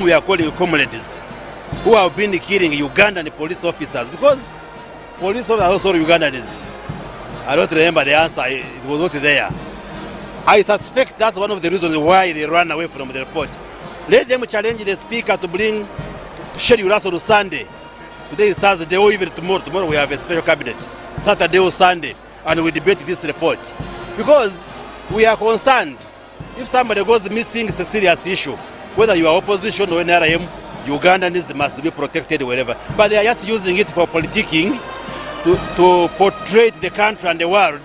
We are calling comrades who have been killing Ugandan police officers, because police officers are also Ugandans. I don't remember the answer, it was not there. I suspect that's one of the reasons why they ran away from the report. Let them challenge the speaker to schedule us on Sunday. Today is Thursday, or even tomorrow. Tomorrow we have a special cabinet. Saturday or Sunday, and we debate this report. Because we are concerned, if somebody goes missing, it's a serious issue. Whether you are opposition or NRM, Ugandans must be protected wherever. But they are just using it for politicking to portray to the country and the world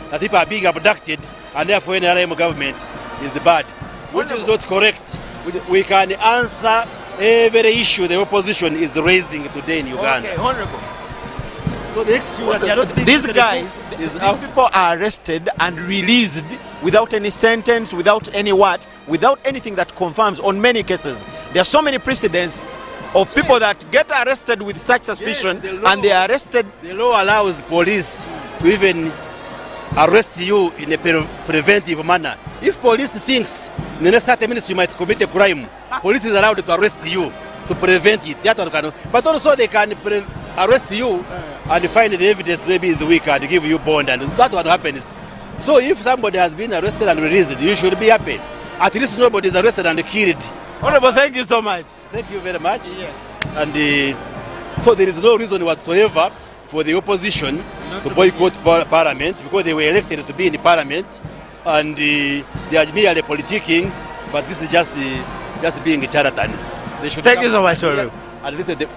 that people are being abducted, and therefore NRM government is bad, which is not correct. We can answer every issue the opposition is raising today in Uganda. Okay, Honorable. So the issue these people are arrested and released without any sentence, without any without anything that confirms on many cases. There are so many precedents of people that get arrested with such suspicion, and they are arrested. The law allows police to even arrest you in a preventive manner. If police thinks in the next 30 minutes you might commit a crime, police is allowed to arrest you to prevent it. That one can, but also they can arrest you and find the evidence maybe is weak and give you bond, and that what happens. So if somebody has been arrested and released, you should be happy. At least nobody is arrested and killed. Honorable, thank you so much. Thank you very much. Yes. And so there is no reason whatsoever for the opposition to boycott parliament, because they were elected to be in the parliament, and they are merely politicking, but this is just being charlatans. They should thank you so much, Honorable. And listen, the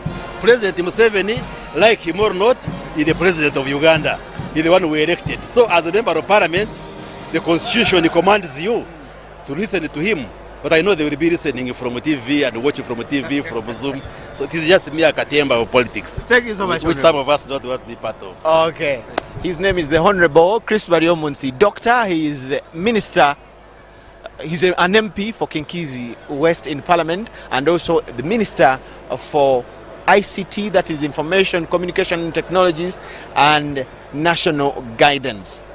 President Museveni, like him or not, is the president of Uganda. He's the one who elected. So as a member of parliament, the constitution commands you to listen to him. But I know they will be listening from TV and watching from TV, from Zoom. So it is just mere katemba of politics. Thank you so much. Which some of us don't want to be part of. Okay. His name is the Honorable Chris Bariomunsi. Doctor, he is the Minister. He's an MP for Kinkizi West in Parliament, and also the Minister for ICT, that is Information, Communication and Technologies, and National Guidance.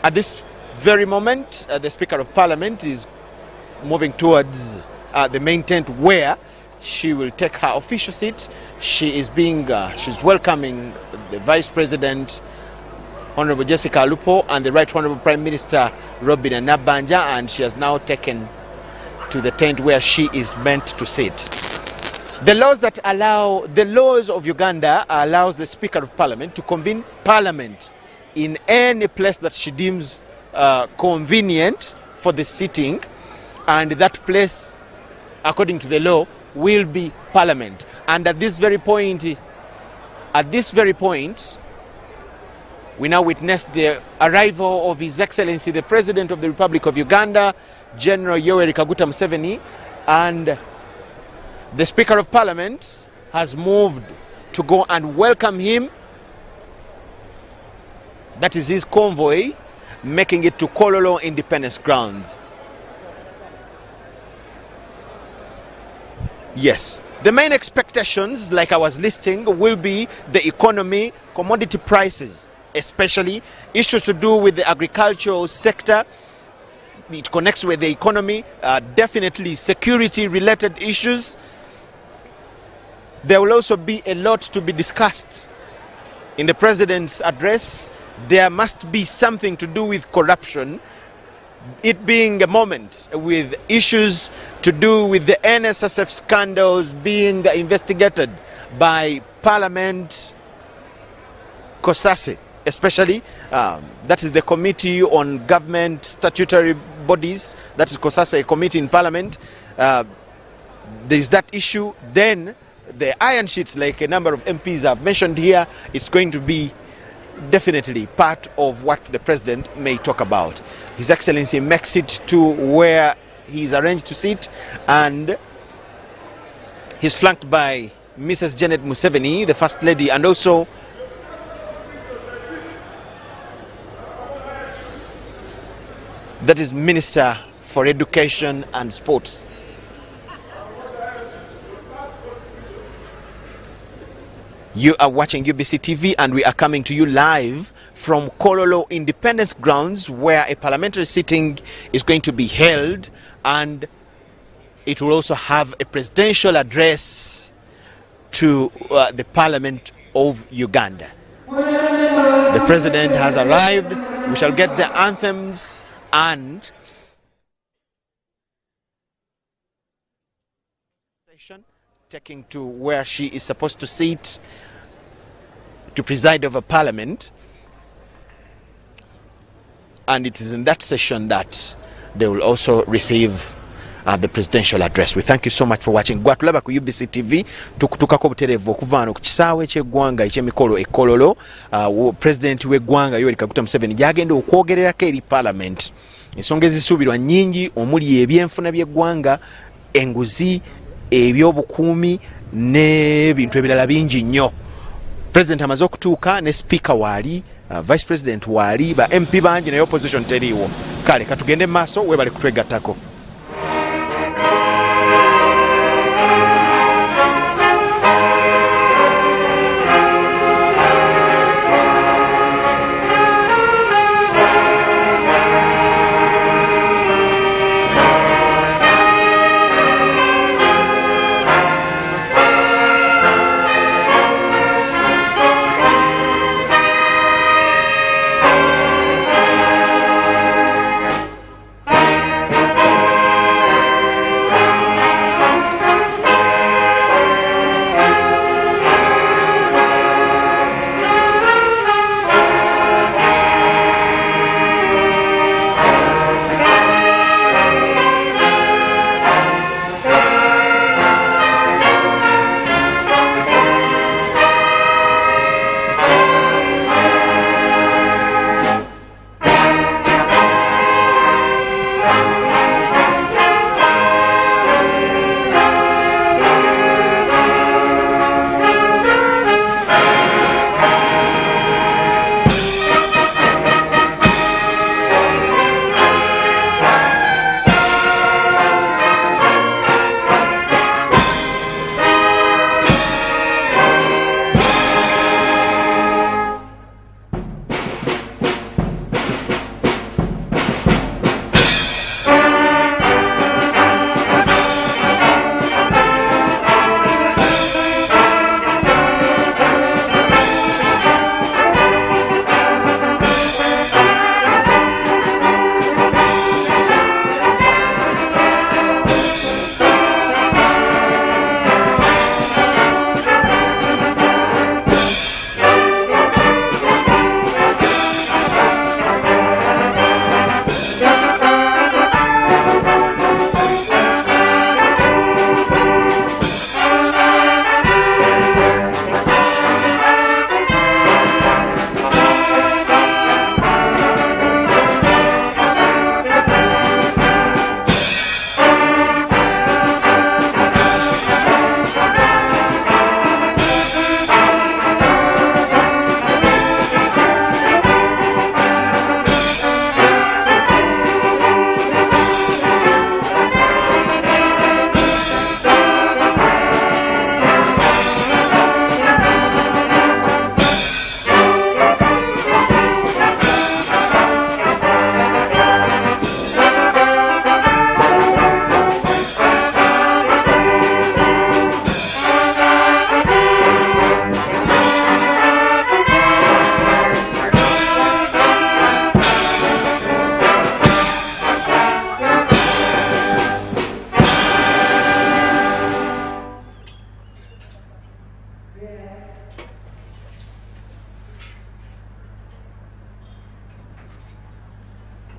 At this very moment, the Speaker of Parliament is moving towards the main tent where she will take her official seat. She is she's welcoming the Vice President, Honorable Jessica Alupo, and the Right Honorable Prime Minister Robin Nabanja, and she has now taken to the tent where she is meant to sit. The laws of Uganda allows the Speaker of Parliament to convene Parliament in any place that she deems convenient for the sitting, and that place, according to the law, will be Parliament. And at this very point, we now witness the arrival of His Excellency the President of the Republic of Uganda, General Yoweri Kaguta Museveni, and the Speaker of Parliament has moved to go and welcome him. That is his convoy, making it to Kololo Independence Grounds. Yes, the main expectations, like I was listing, will be the economy, commodity prices, especially issues to do with the agricultural sector. It connects with the economy, definitely security related issues. There will also be a lot to be discussed in the President's address. There must be something to do with corruption, it being a moment with issues to do with the NSSF scandals being investigated by Parliament COSASE, especially that is the Committee on Government Statutory Bodies, that is COSASE, a committee in Parliament. There is that issue. Then the iron sheets, like a number of MPs have mentioned here, it's going to be definitely part of what the President may talk about. His Excellency makes it to where he's arranged to sit, and he's flanked by Mrs. Janet Museveni, the First Lady, and also that is Minister for Education and Sports. You are watching UBC TV, and we are coming to you live from Kololo Independence Grounds, where a parliamentary sitting is going to be held, and it will also have a presidential address to the Parliament of Uganda. The president has arrived. We shall get the anthems and taking to where she is supposed to sit to preside over Parliament. And it is in that session that they will also receive the presidential address. We thank you so much for watching. Gwatulaba ku UBC TV tukutukako buterevu okuvano ku kisaawe ky'eggwanga eky'emikolo ekololo. President w'eggwanga Yoweri Kaguta Museveni gyagenda okwogererako eri Parliament. Ensonga ezisuubirwa nnyingi omuli ebyenfuna by'eggwanga, enguzi, ebyobukuumi n'ebintu ebirala bingi nnyo. President amaze okutuuka ne speaker waali, vice president waali, ba MP bangi naye opposition teriiwo. Kale katugende mu maaso weebale kutwegattako.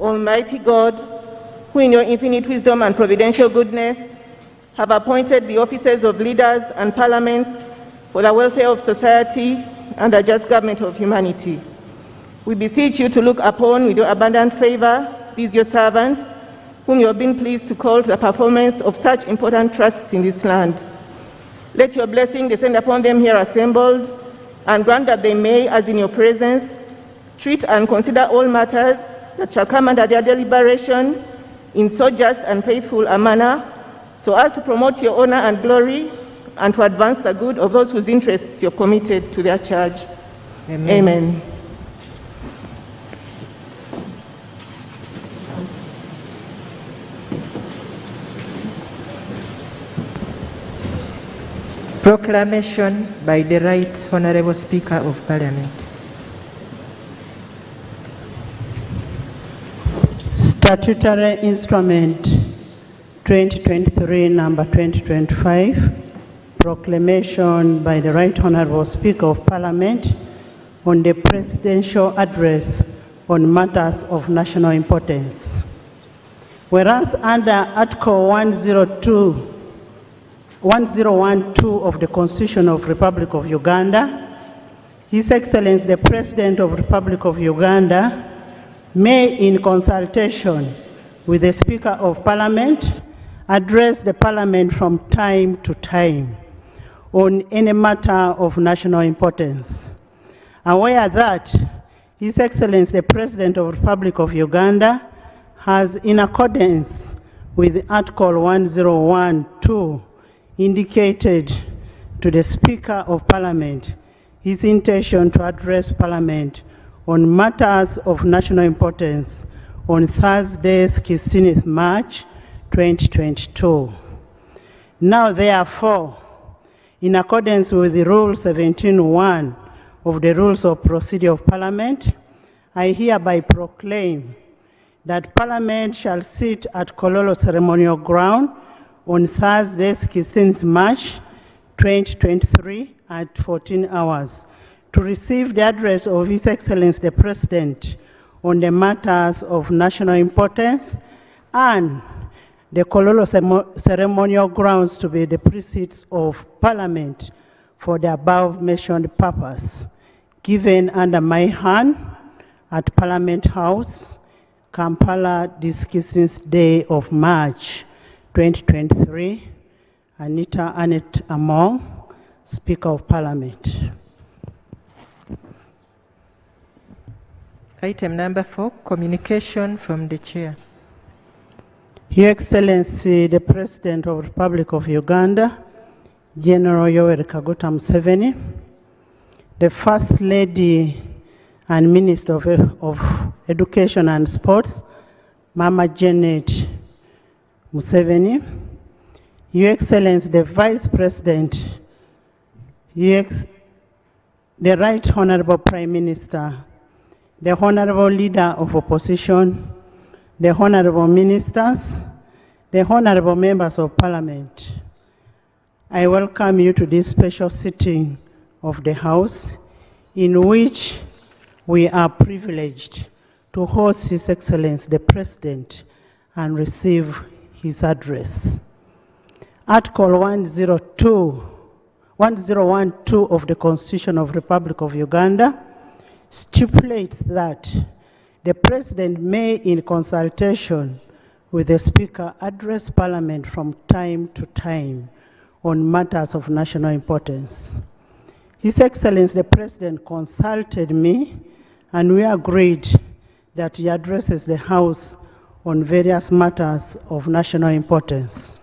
Almighty God, who in your infinite wisdom and providential goodness have appointed the offices of leaders and parliaments for the welfare of society and the just government of humanity. We beseech you to look upon with your abundant favor these your servants, whom you have been pleased to call to the performance of such important trusts in this land. Let your blessing descend upon them here assembled, and grant that they may, as in your presence, treat and consider all matters that shall come under their deliberation in so just and faithful a manner, so as to promote your honor and glory, and to advance the good of those whose interests you have committed to their charge. Amen. Amen. Proclamation by the Right Honourable Speaker of Parliament. Statutory Instrument 2023, number 2025, proclamation by the Right Honourable Speaker of Parliament on the Presidential Address on matters of national importance. Whereas under Article 1012 of the Constitution of the Republic of Uganda, His Excellency the President of the Republic of Uganda may, in consultation with the Speaker of Parliament, address the Parliament from time to time on any matter of national importance. Aware that His Excellency the President of the Republic of Uganda has, in accordance with Article 1012, indicated to the Speaker of Parliament his intention to address Parliament on matters of national importance on Thursday, 16th March 2022. Now, therefore, in accordance with the Rule 17.1 of the Rules of Procedure of Parliament, I hereby proclaim that Parliament shall sit at Kololo Ceremonial Ground on Thursday, 16th March 2023 at 14 hours to receive the address of His Excellency the President on the matters of national importance, and the Kololo Ceremonial Grounds to be the precincts of Parliament for the above-mentioned purpose, given under my hand at Parliament House, Kampala, this 16th day of March 2023, Anita Annette Among, Speaker of Parliament. Item number 4, communication from the Chair. Your Excellency, the President of the Republic of Uganda, General Yoweri Kaguta Museveni, the First Lady and Minister of Education and Sports, Mama Janet Museveni, Your Excellency, the Vice President, the Right Honourable Prime Minister, the Honourable Leader of Opposition, the Honourable Ministers, the Honourable Members of Parliament, I welcome you to this special sitting of the House, in which we are privileged to host His Excellency the President and receive his address. Article 1012 of the Constitution of the Republic of Uganda stipulates that the President may, in consultation with the Speaker, address Parliament from time to time on matters of national importance. His Excellency the President consulted me, and we agreed that he addresses the House on various matters of national importance.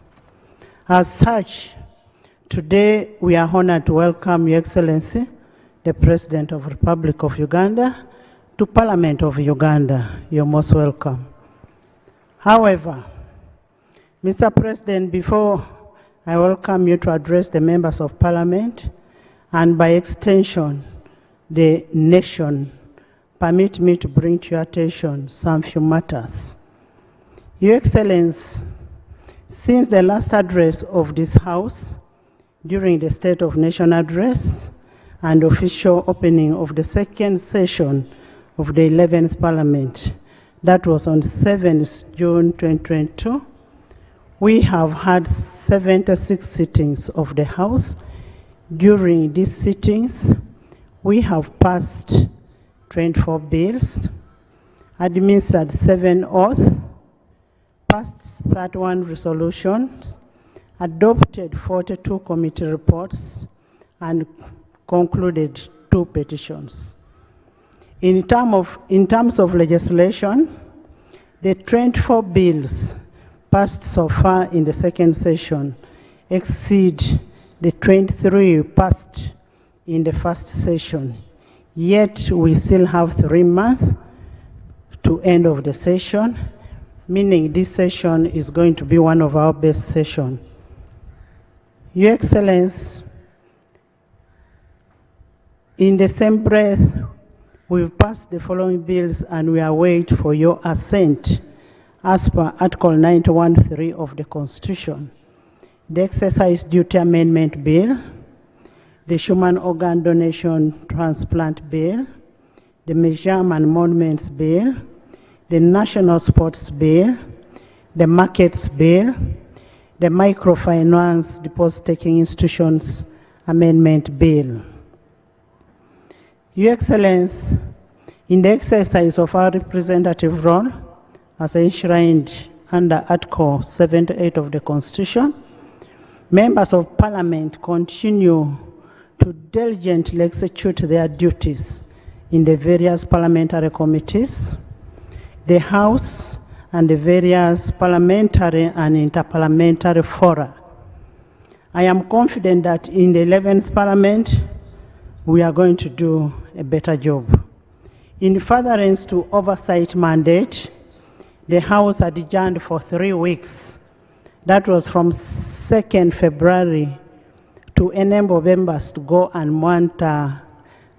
As such, today we are honored to welcome Your Excellency, the President of the Republic of Uganda, to Parliament of Uganda. You're most welcome. However, Mr. President, before I welcome you to address the members of Parliament, and by extension, the nation, permit me to bring to your attention some few matters. Your Excellency, since the last address of this House, during the State of Nation address and official opening of the second session of the 11th Parliament, that was on 7th June 2022, we have had 76 sittings of the House. During these sittings, we have passed 24 bills, administered 7 oaths, passed 31 resolutions, adopted 42 committee reports, and concluded 2 petitions. In terms of legislation, the 24 bills passed so far in the second session exceed the 23 passed in the first session. Yet we still have 3 months to end of the session, meaning this session is going to be one of our best sessions. Your Excellency, In the same breath, we've passed the following bills and we await for your assent as per Article 91(3) of the Constitution. The Exercise Duty Amendment Bill, the Human Organ Donation Transplant Bill, the Museum and Monuments Bill, the National Sports Bill, the Markets Bill, the Microfinance Deposit-Taking Institutions Amendment Bill. Your Excellence, in the exercise of our representative role as enshrined under Article 78 of the Constitution, members of Parliament continue to diligently execute their duties in the various parliamentary committees, the House, and the various parliamentary and interparliamentary fora. I am confident that in the 11th Parliament, we are going to do a better job. In furtherance to oversight mandate, the House adjourned for 3 weeks. That was from 2nd February to enable members to go and monitor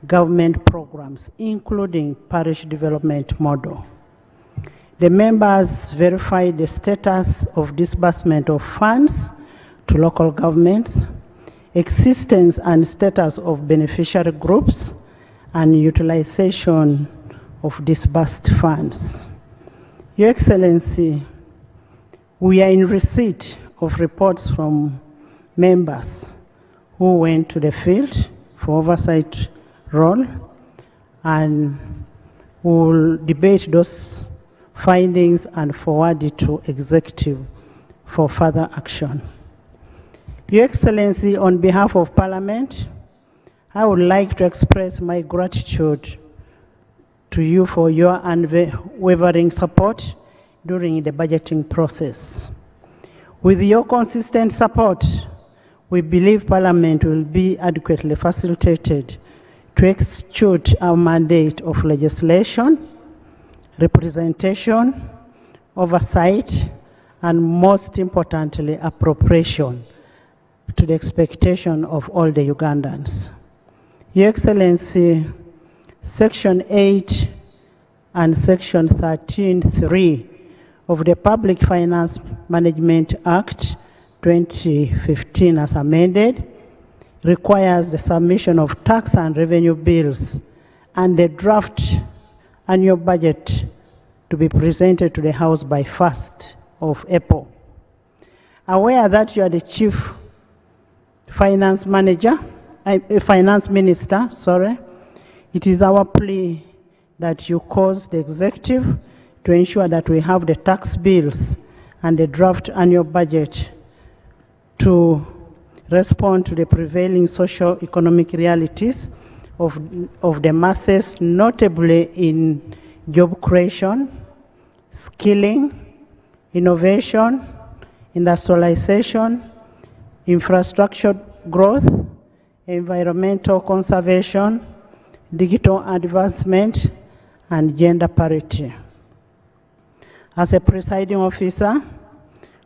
government programs, including parish development model. The members verified the status of disbursement of funds to local governments, existence and status of beneficiary groups, and utilization of disbursed funds. Your Excellency, we are in receipt of reports from members who went to the field for oversight role, and will debate those findings and forward it to executive for further action. Your Excellency, on behalf of Parliament, I would like to express my gratitude to you for your unwavering support during the budgeting process. With your consistent support, we believe Parliament will be adequately facilitated to execute our mandate of legislation, representation, oversight, and most importantly, appropriation to the expectation of all the Ugandans. Your Excellency, Section 8 and Section 13(3) of the Public Finance Management Act 2015 as amended requires the submission of tax and revenue bills and the draft annual budget to be presented to the House by 1st of April. Aware that you are the Chief Finance Minister, it is our plea that you cause the executive to ensure that we have the tax bills and the draft annual budget to respond to the prevailing socio-economic realities of the masses, notably in job creation, skilling, innovation, industrialization, infrastructure growth, environmental conservation, digital advancement, and gender parity. As a presiding officer,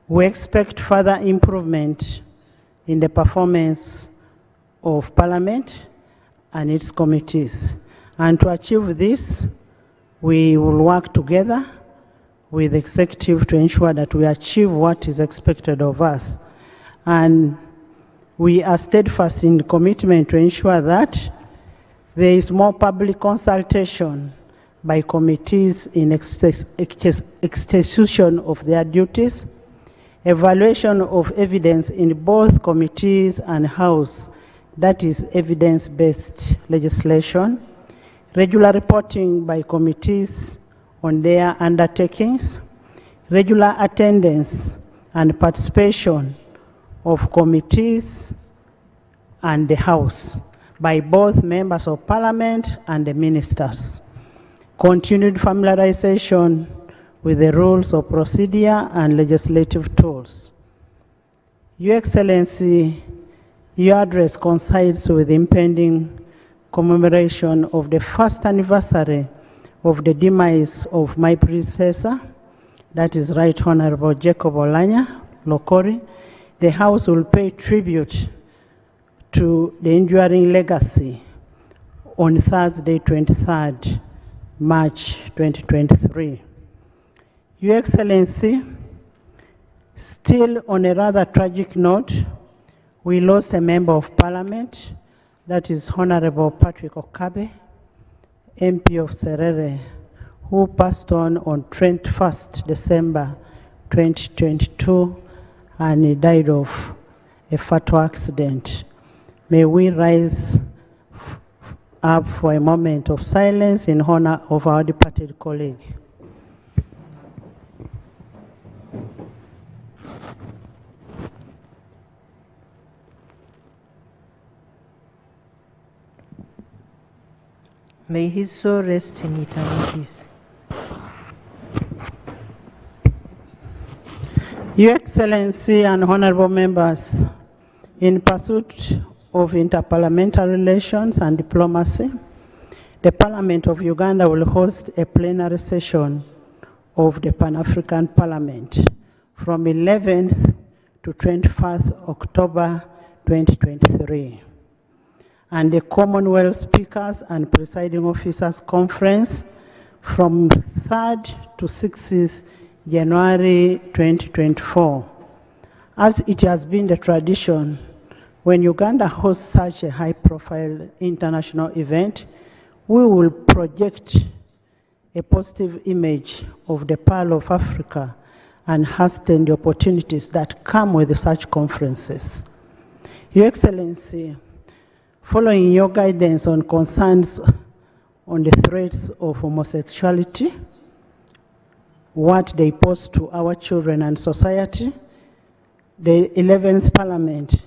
we expect further improvement in the performance of Parliament and its committees. And to achieve this, we will work together with the executive to ensure that we achieve what is expected of us. And we are steadfast in commitment to ensure that there is more public consultation by committees in execution of their duties, evaluation of evidence in both committees and House, that is evidence-based legislation, regular reporting by committees on their undertakings, regular attendance and participation of committees and the House by both members of Parliament and the ministers, continued familiarization with the rules of procedure and legislative tools. Your Excellency, your address coincides with the impending commemoration of the first anniversary of the demise of my predecessor, that is Right Honorable Jacob Olanya Lokori. The House will pay tribute to the enduring legacy on Thursday, 23rd March 2023. Your Excellency, still on a rather tragic note, we lost a member of parliament, that is Honorable Patrick Okabe, MP of Serere, who passed on 21st December 2022, and he died of a fatal accident. May we rise up for a moment of silence in honor of our departed colleague. May his soul rest in eternal peace. Your Excellency and honorable members, in pursuit of interparliamentary relations and diplomacy, the Parliament of Uganda will host a plenary session of the Pan-African Parliament from 11th to 21st October 2023. And the Commonwealth Speakers and Presiding Officers Conference from 3rd to 6th January 2024. As it has been the tradition, when Uganda hosts such a high-profile international event, we will project a positive image of the Pearl of Africa and hasten the opportunities that come with such conferences. Your Excellency, following your guidance on concerns on the threats of homosexuality, what they pose to our children and society, the 11th Parliament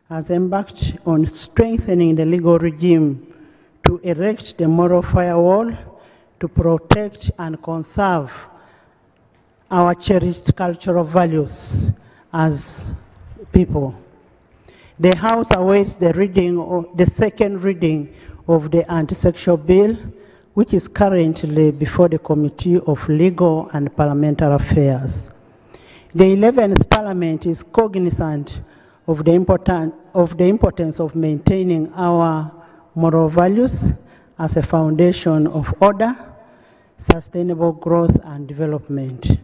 has embarked on strengthening the legal regime to erect the moral firewall to protect and conserve our cherished cultural values as people. The House awaits the second reading of the anti-sexual bill, which is currently before the Committee of Legal and Parliamentary Affairs. The 11th Parliament is cognizant of the importance of maintaining our moral values as a foundation of order, sustainable growth, and development.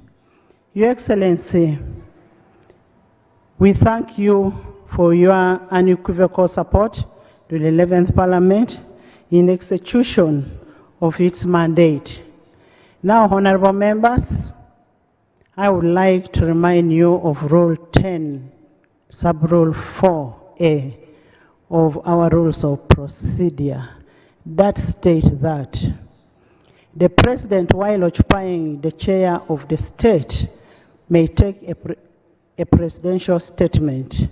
Your Excellency, we thank you for your unequivocal support to the 11th Parliament in execution of its mandate. Now, honorable members, I would like to remind you of Rule 10, Sub-Rule 4A of our Rules of Procedure that state that the President, while occupying the chair of the state, may take a presidential statement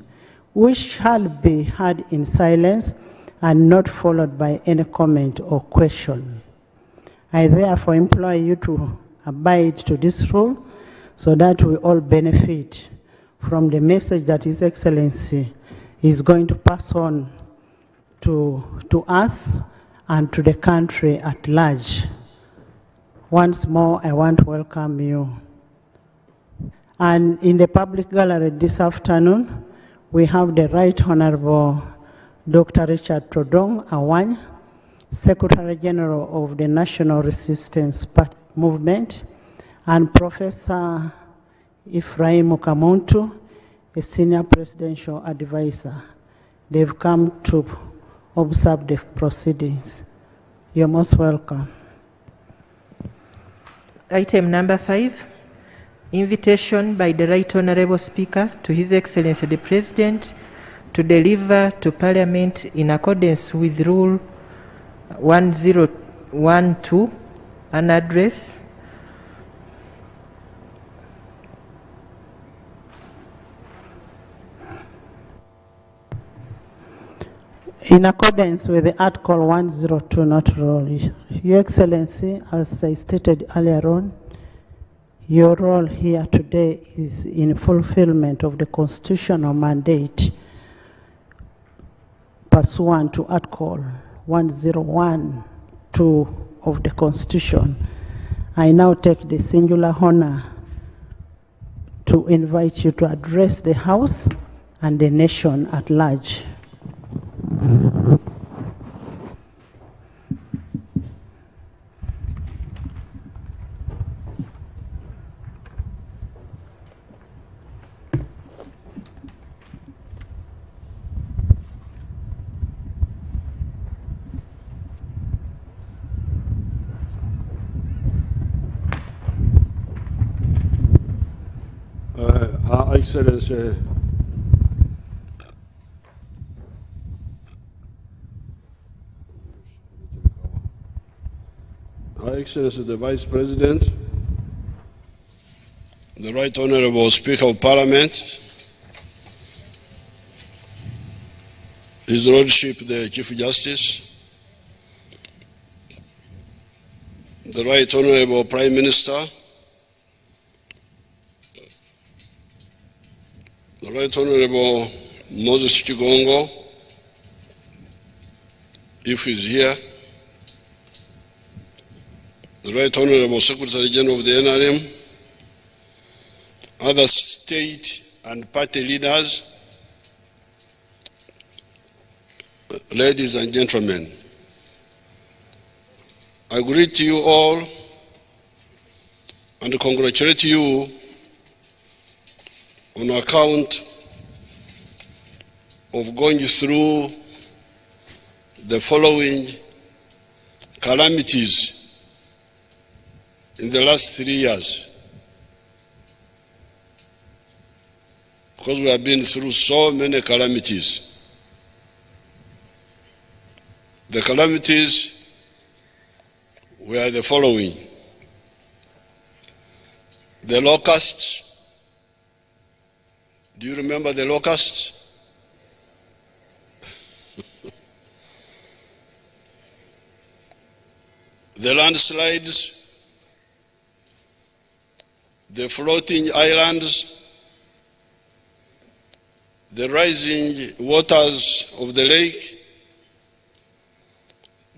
which shall be heard in silence and not followed by any comment or question. I therefore implore you to abide to this rule so that we all benefit from the message that His Excellency is going to pass on to us and to the country at large. Once more, I want to welcome you. And in the public gallery this afternoon, we have the Right Honorable Dr. Richard Trodong Awany, Secretary General of the National Resistance Movement, and Professor Ephraim Kamuntu, a Senior Presidential Advisor. They've come to observe the proceedings. You're most welcome. Item number 5, invitation by the Right Honourable Speaker to His Excellency the President to deliver to Parliament in accordance with Rule 1012 an address in accordance with the Article 102 not rule. Your Excellency, as I stated earlier on, your role here today is in fulfillment of the constitutional mandate pursuant to Article 1012 of the Constitution. I now take the singular honor to invite you to address the House and the nation at large. Excellency, Her Excellency the Vice President, the Right Honorable Speaker of Parliament, His Lordship the Chief Justice, the Right Honorable Prime Minister, the Right Honorable Moses Chigongo, if he's here, the Right Honorable Secretary General of the NRM, other state and party leaders, ladies and gentlemen, I greet you all and congratulate you on account of going through the following calamities in the last 3 years. Because we have been through so many calamities. The calamities were the following: the locusts. Do you remember the locusts? The landslides, the floating islands, the rising waters of the lake,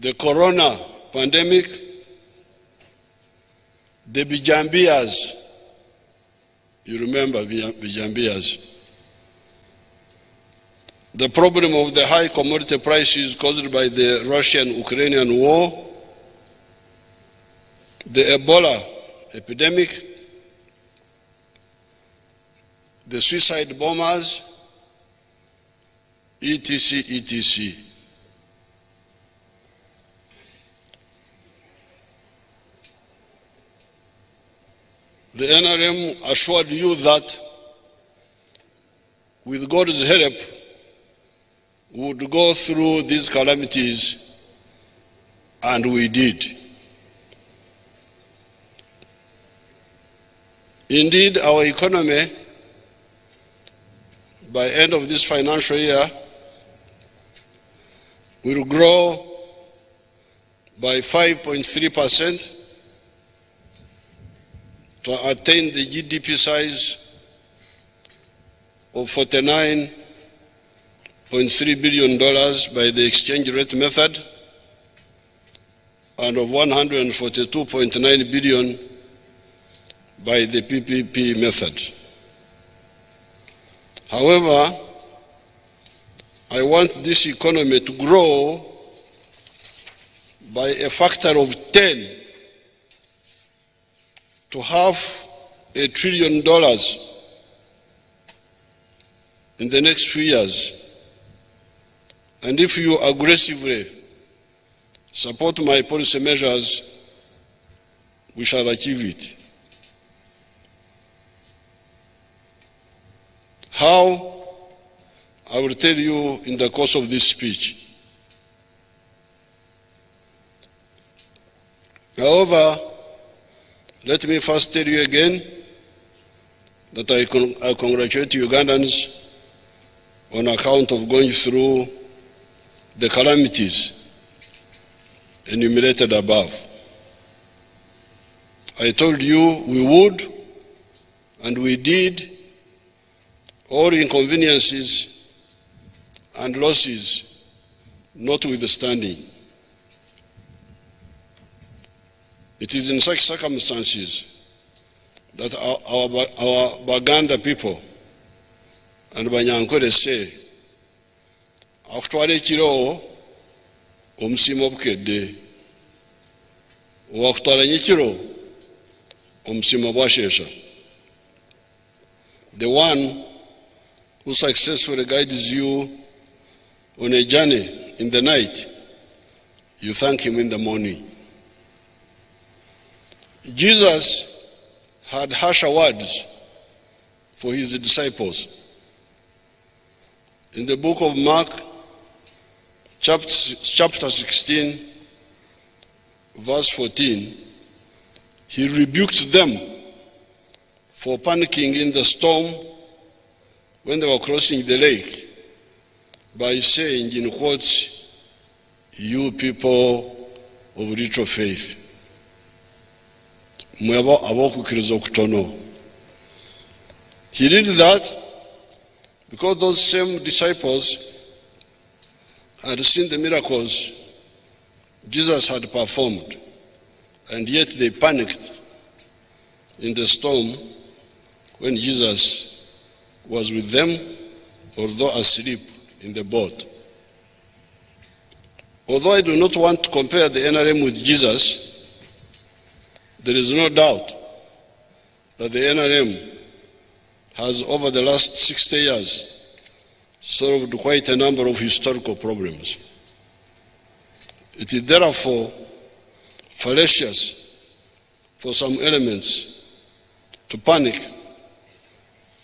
the corona pandemic, the Bijambias. You remember Bijambias. The problem of the high commodity prices caused by the Russian-Ukrainian war, the Ebola epidemic, the suicide bombers, etc., etc. The NRM assured you that with God's help, we would go through these calamities, and we did. Indeed, our economy, by end of this financial year, will grow by 5.3% to attain the GDP size of $49.3 billion by the exchange rate method and of $142.9 billion by the PPP method. However, I want this economy to grow by a factor of 10 to $500 billion in the next few years. And if you aggressively support my policy measures, we shall achieve it. How? I will tell you in the course of this speech. However, let me first tell you again that I congratulate Ugandans on account of going through the calamities enumerated above. I told you we would, and we did, all inconveniences and losses notwithstanding. It is in such circumstances that our Baganda people and Banyankole say, akutwala ekiro omusimo obukedde, wakutwala nyekiro omusimo bwashesha. The one who successfully guides you on a journey in the night, you thank him in the morning. Jesus had harsher words for his disciples. In the book of Mark, chapter 16, verse 14, he rebuked them for panicking in the storm when they were crossing the lake by saying, in quotes, "You people of little faith." He did that because those same disciples had seen the miracles Jesus had performed, and yet they panicked in the storm when Jesus was with them, although asleep in the boat. Although I do not want to compare the NRM with Jesus, there is no doubt that the NRM has, over the last 60 years, solved quite a number of historical problems. It is therefore fallacious for some elements to panic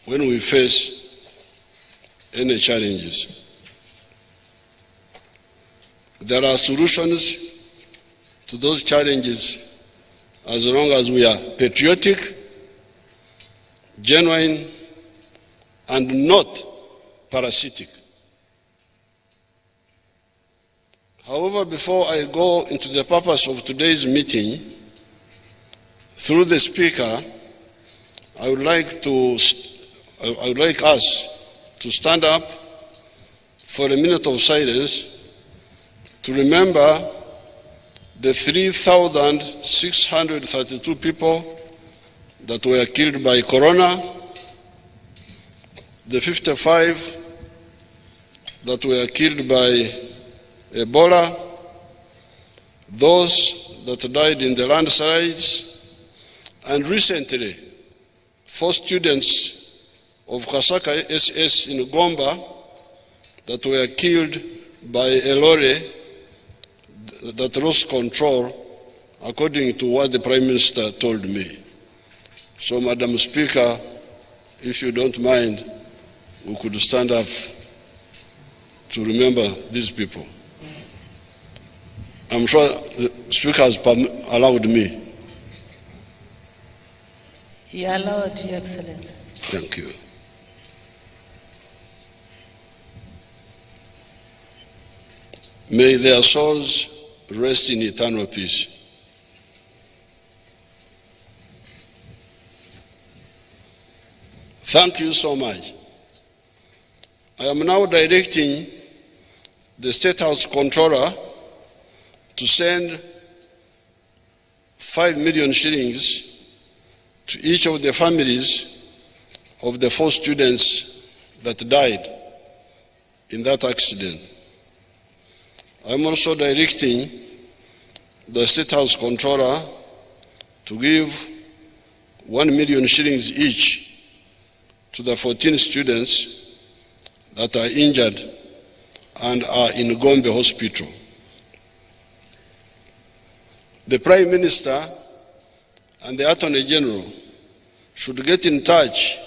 when we face any challenges. There are solutions to those challenges as long as we are patriotic, genuine, and not parasitic. However, before I go into the purpose of today's meeting, through the Speaker, I would like us to stand up for a minute of silence to remember the 3,632 people that were killed by corona, the 55 that were killed by Ebola, those that died in the landslides, and recently 4 students of Kasaka SS in Gomba that were killed by a lorry that lost control, according to what the Prime Minister told me. So, Madam Speaker, if you don't mind, we could stand up to remember these people. I'm sure the Speaker has allowed me. You are allowed, Your Excellency. Thank you. May their souls rest in eternal peace. Thank you so much. I am now directing the State House Controller to send 5 million shillings to each of the families of the 4 students that died in that accident. I'm also directing the State House Controller to give 1 million shillings each to the 14 students that are injured and are in Gombe Hospital. The Prime Minister and the Attorney General should get in touch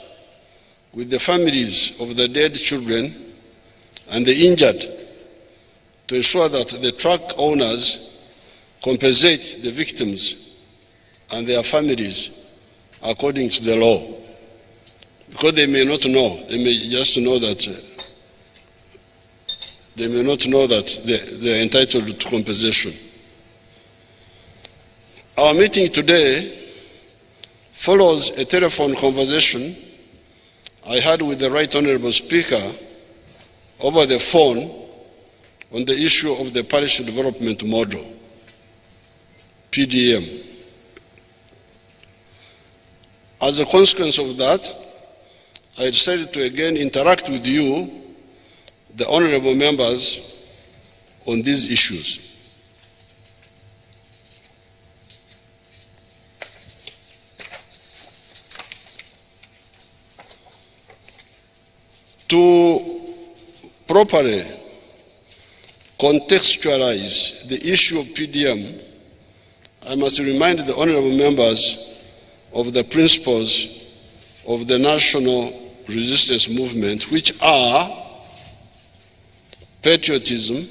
with the families of the dead children and the injured to ensure that the truck owners compensate the victims and their families according to the law. Because they may not know, they may just know that they may not know that they are entitled to compensation. Our meeting today follows a telephone conversation I had with the Right Honourable Speaker over the phone on the issue of the Parish Development Model, PDM. As a consequence of that, I decided to again interact with you, the honourable members, on these issues. To properly contextualize the issue of PDM, I must remind the honourable members of the principles of the National resistance movement, which are patriotism,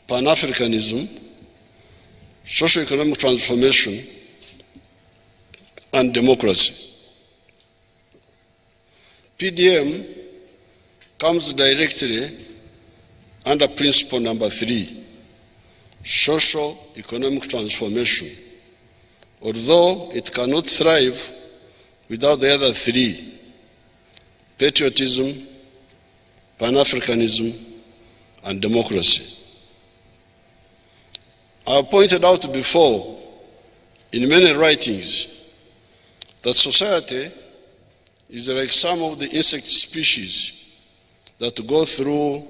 Pan-Africanism, socio-economic transformation, and democracy. PDM comes directly under principle number 3, socio-economic transformation, although it cannot thrive without the other 3, patriotism, Pan-Africanism, and democracy. I have pointed out before in many writings that society is like some of the insect species that go through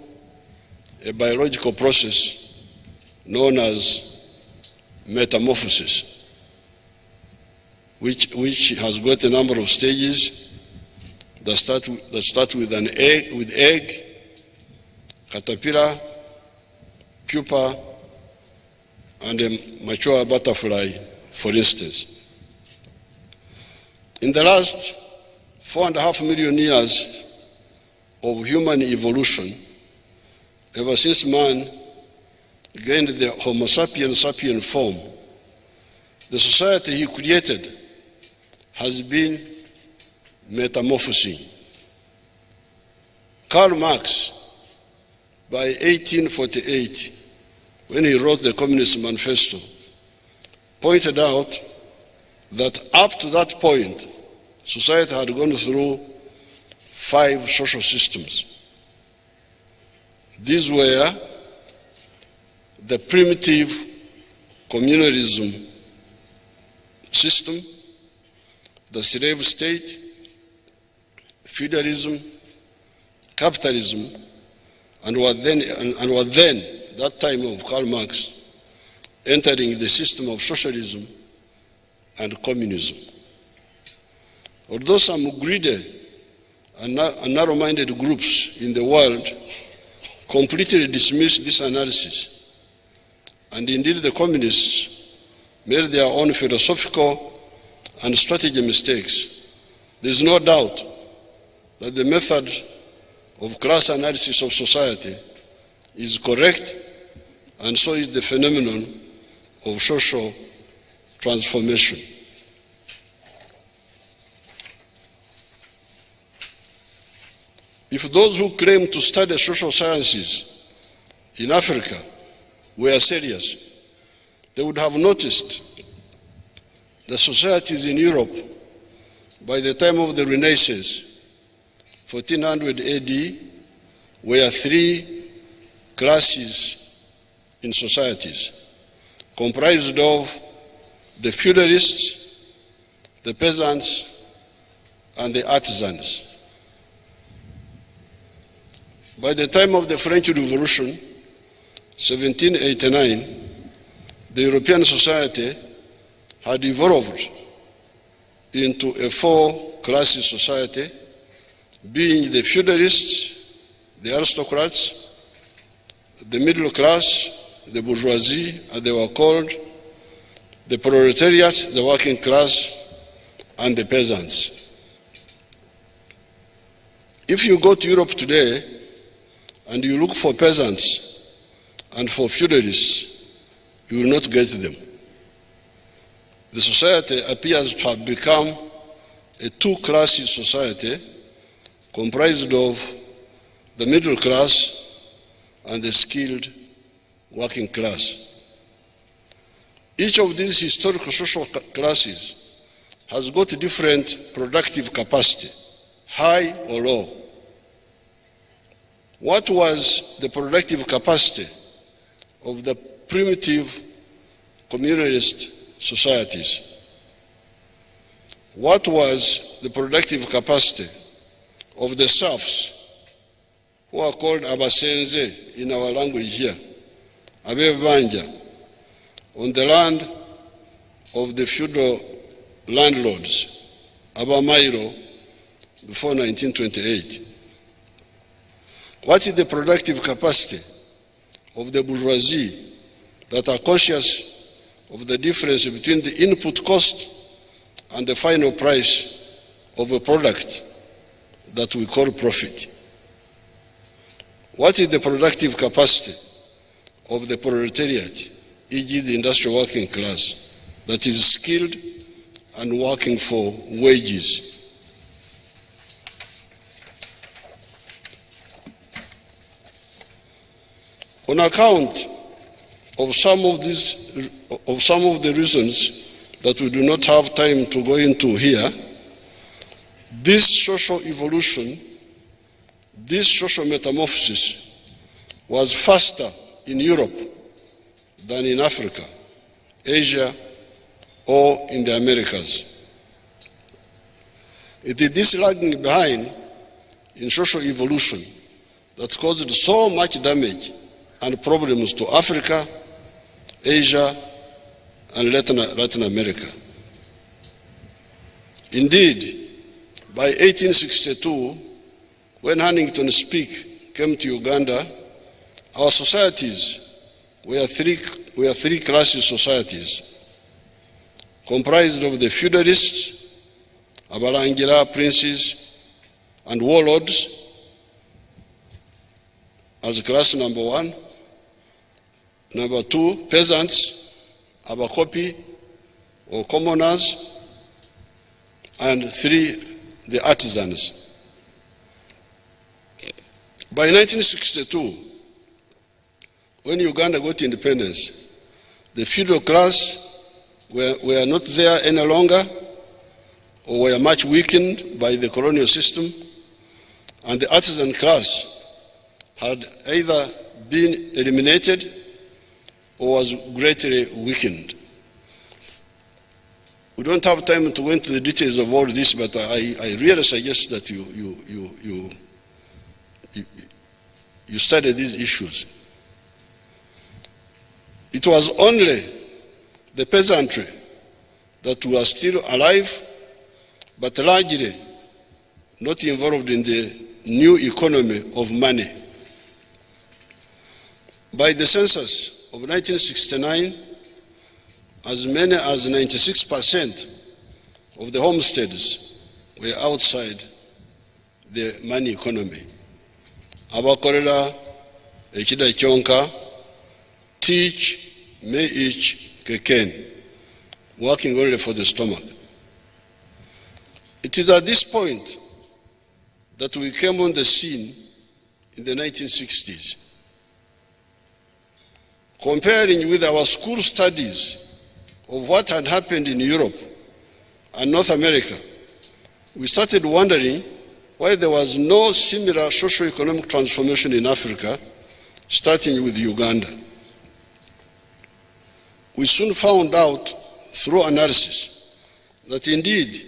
a biological process known as metamorphosis, which has got a number of stages that start with an egg, caterpillar, pupa, and a mature butterfly, for instance. In the last 4.5 million years of human evolution, ever since man gained the Homo sapien form, the society he created has been metamorphosing. Karl Marx, by 1848, when he wrote the Communist Manifesto, pointed out that up to that point, society had gone through 5 social systems. These were the primitive communalism system, the slave state, feudalism, capitalism, and were then, that time of Karl Marx, entering the system of socialism and communism. Although some greedy and narrow-minded groups in the world completely dismissed this analysis, and indeed the communists made their own philosophical and strategy mistakes, there is no doubt that the method of class analysis of society is correct, and so is the phenomenon of social transformation. If those who claim to study social sciences in Africa were serious, they would have noticed the societies in Europe by the time of the Renaissance, 1400 AD, were 3 classes in societies, comprised of the feudalists, the peasants, and the artisans. By the time of the French Revolution, 1789, the European society had evolved into a 4-class society, being the feudalists, the aristocrats, the middle class, the bourgeoisie, as they were called, the proletariat, the working class, and the peasants. If you go to Europe today and you look for peasants and for feudalists, you will not get them. The society appears to have become a 2-class society comprised of the middle class and the skilled working class. Each of these historical social classes has got different productive capacity, high or low. What was the productive capacity of the primitive communalist societies? What was the productive capacity of the serfs, who are called abasenze in our language here, abebanja, on the land of the feudal landlords, abamairo, before 1928? What is the productive capacity of the bourgeoisie that are conscious of the difference between the input cost and the final price of a product that we call profit. What is the productive capacity of the proletariat, e.g. the industrial working class, that is skilled and working for wages? On account of some of the reasons that we do not have time to go into here, this social evolution, this social metamorphosis was faster in Europe than in Africa, Asia, or in the Americas. It is this lagging behind in social evolution that caused so much damage and problems to Africa, Asia, and Latin America. Indeed, by 1862, when Huntington Speke came to Uganda, our societies were three classes societies, comprised of the feudalists, Abalangira, princes, and warlords as class number one. Number two, peasants, Abakopi or commoners, and three, the artisans. By 1962, when Uganda got independence, the feudal class were not there any longer, or were much weakened by the colonial system, and the artisan class had either been eliminated or was greatly weakened. We don't have time to go into the details of all this, but I really suggest that you study these issues. It was only the peasantry that were still alive, but largely not involved in the new economy of money. By the census of 1969, as many as 96% of the homesteads were outside the money economy. Abakorera ekida kyonka, teach, may each keken, working only for the stomach. It is at this point that we came on the scene in the 1960s. Comparing with our school studies of what had happened in Europe and North America, we started wondering why there was no similar socio-economic transformation in Africa, starting with Uganda. We soon found out through analysis that indeed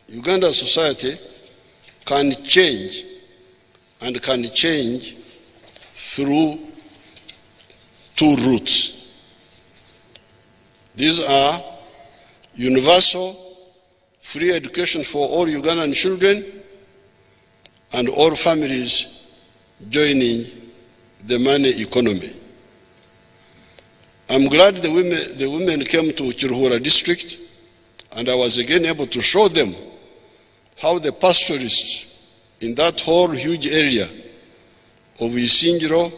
Uganda's society can change, and can change through two routes. These are universal free education for all Ugandan children and all families joining the money economy. I'm glad the women came to Chiruhura district, and I was again able to show them how the pastoralists in that whole huge area of Isingiro,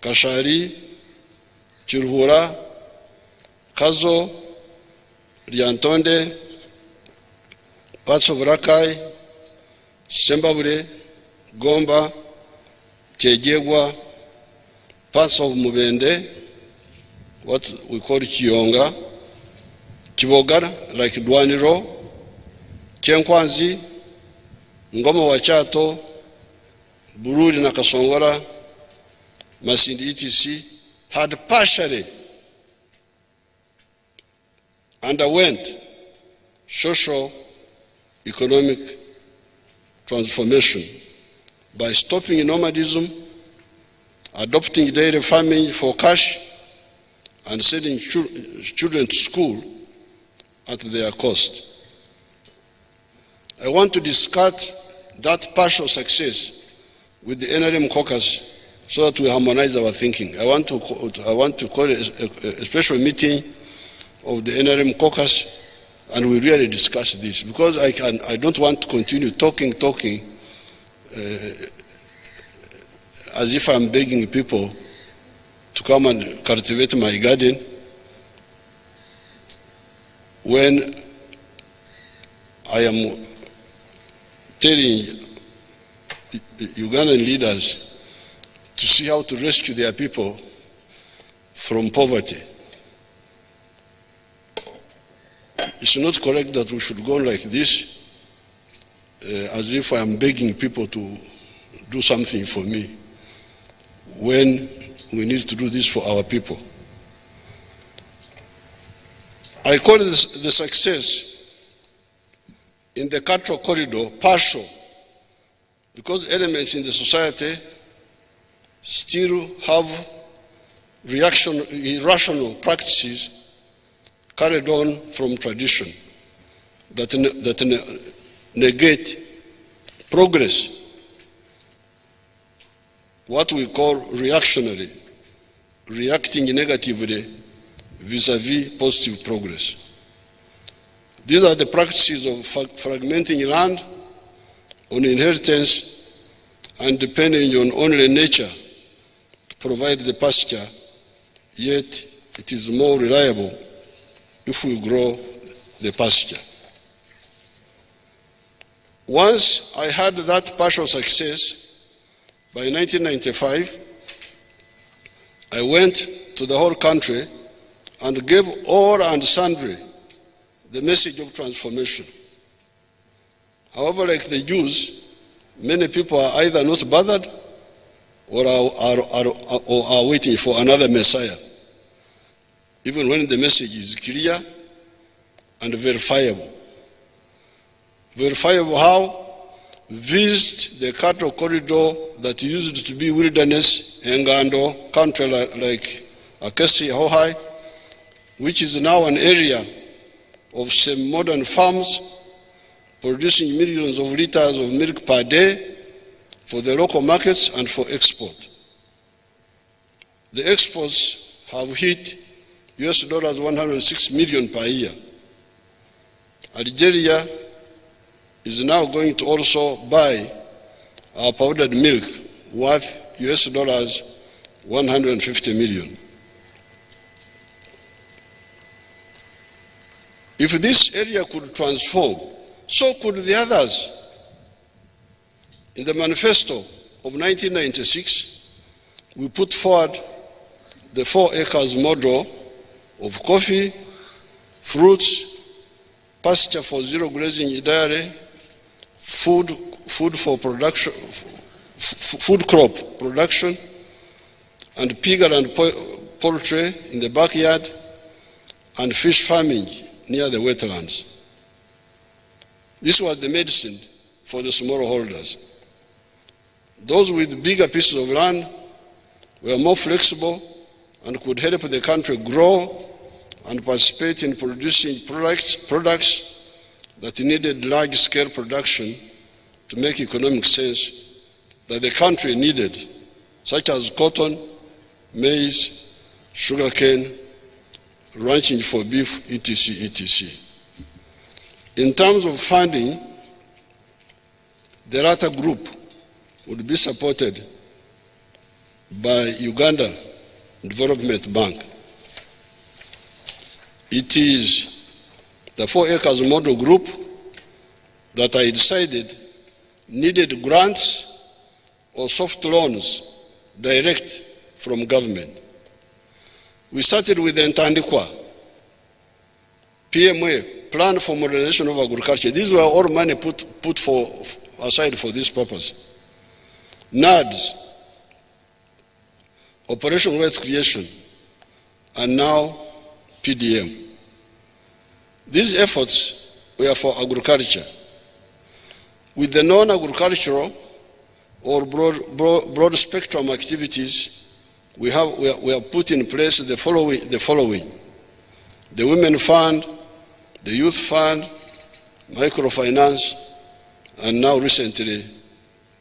Kashari, Chiruhura, Kazo, Lyantonde, parts of Rakai, Sembabure, Gomba, Chejegwa, parts of Mubende, what we call Chionga, Chibogara, like Dwaniro, Chenkwanzi, Ngoma Wachato, Bururi na Kasongora, Masindi etc. had partially underwent social economic transformation by stopping nomadism, adopting dairy farming for cash, and sending children to school at their cost. I want to discuss that partial success with the NRM caucus so that we harmonize our thinking. I want to call a special meeting of the NRM caucus and we really discuss this, because I don't want to continue talking, as if I'm begging people to come and cultivate my garden, when I am telling Ugandan leaders to see how to rescue their people from poverty. It's not correct that we should go like this, as if I am begging people to do something for me, when we need to do this for our people. I call this the success in the cattle corridor partial, because elements in the society still have irrational practices carried on from tradition that negate progress, what we call reactionary, reacting negatively vis-à-vis positive progress. These are the practices of fragmenting land on inheritance and depending on only nature to provide the pasture, yet it is more reliable if we grow the pasture. Once I had that partial success, by 1995, I went to the whole country and gave all and sundry the message of transformation. However, like the Jews, many people are either not bothered or are waiting for another Messiah, even when the message is clear and verifiable. Verifiable how? Visit the cattle corridor that used to be wilderness, Engando, country like Akesi, Hohai, which is now an area of some modern farms producing millions of liters of milk per day for the local markets and for export. The exports have hit US dollars 106 million per year. Algeria is now going to also buy our powdered milk worth US dollars 150 million. If this area could transform, so could the others. In the manifesto of 1996, we put forward the 4 acres model of coffee, fruits, pasture for zero grazing dairy, food for production, food crop production, and pig and poultry in the backyard, and fish farming near the wetlands. This was the medicine for the smallholders. Those with bigger pieces of land were more flexible and could help the country grow and participate in producing products that needed large-scale production to make economic sense that the country needed, such as cotton, maize, sugarcane, ranching for beef, etc., etc. In terms of funding, the latter group would be supported by Uganda Development Bank. It is the 4 acres model group that I decided needed grants or soft loans direct from government. We started with the Ntandikwa, PMA, Plan for Modernization of Agriculture. These were all money put aside for this purpose. NADS, Operation Wealth Creation, and now PDM. These efforts were for agriculture. With the non-agricultural or broad spectrum activities, we have put in place the following: the Women Fund, the Youth Fund, microfinance, and now recently,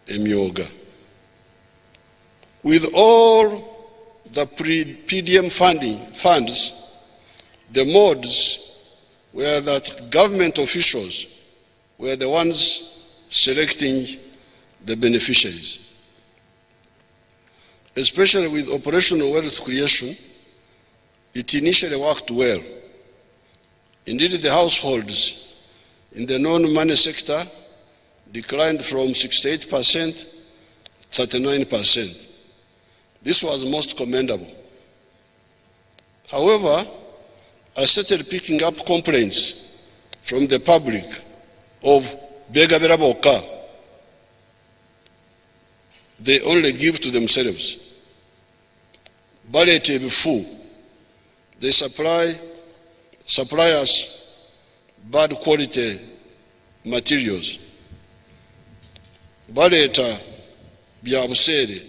Emyoga. With all the pre-PDM funds, the modes were that government officials were the ones selecting the beneficiaries. Especially with operational wealth creation, it initially worked well. Indeed, the households in the non-money sector declined from 68% to 39%. This was most commendable. However, I started picking up complaints from the public of begabera boka. They only give to themselves. Balete bifu. They supply us bad quality materials. Baleta byabusere.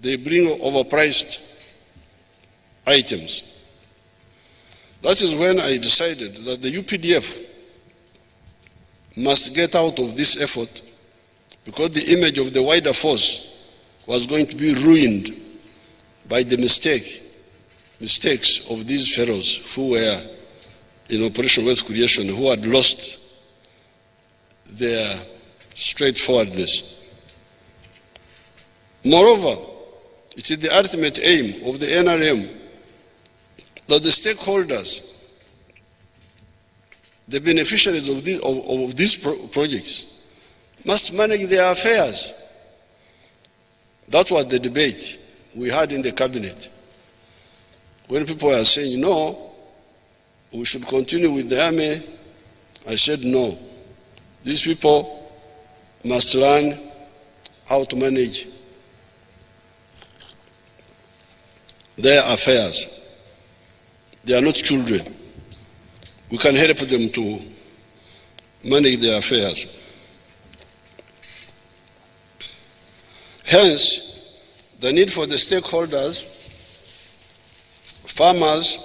They bring overpriced items. That is when I decided that the UPDF must get out of this effort, because the image of the wider force was going to be ruined by the mistakes of these fellows who were in Operation Wealth Creation, who had lost their straightforwardness. Moreover, it is the ultimate aim of the NRM that the stakeholders, the beneficiaries of these projects, must manage their affairs. That was the debate we had in the cabinet. When people were saying, no, we should continue with the army, I said, no. These people must learn how to manage their affairs. They are not children. We can help them to manage their affairs. Hence, the need for the stakeholders, farmers,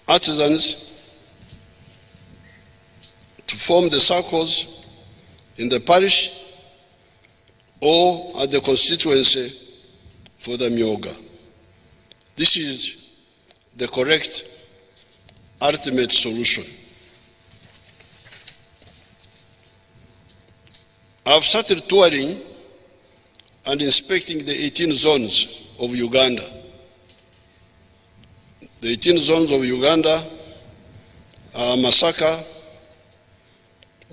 artisans, to form the circles in the parish or at the constituency for the Myoga. This is the correct ultimate solution. I've started touring and inspecting the 18 zones of Uganda. The 18 zones of Uganda are Masaka,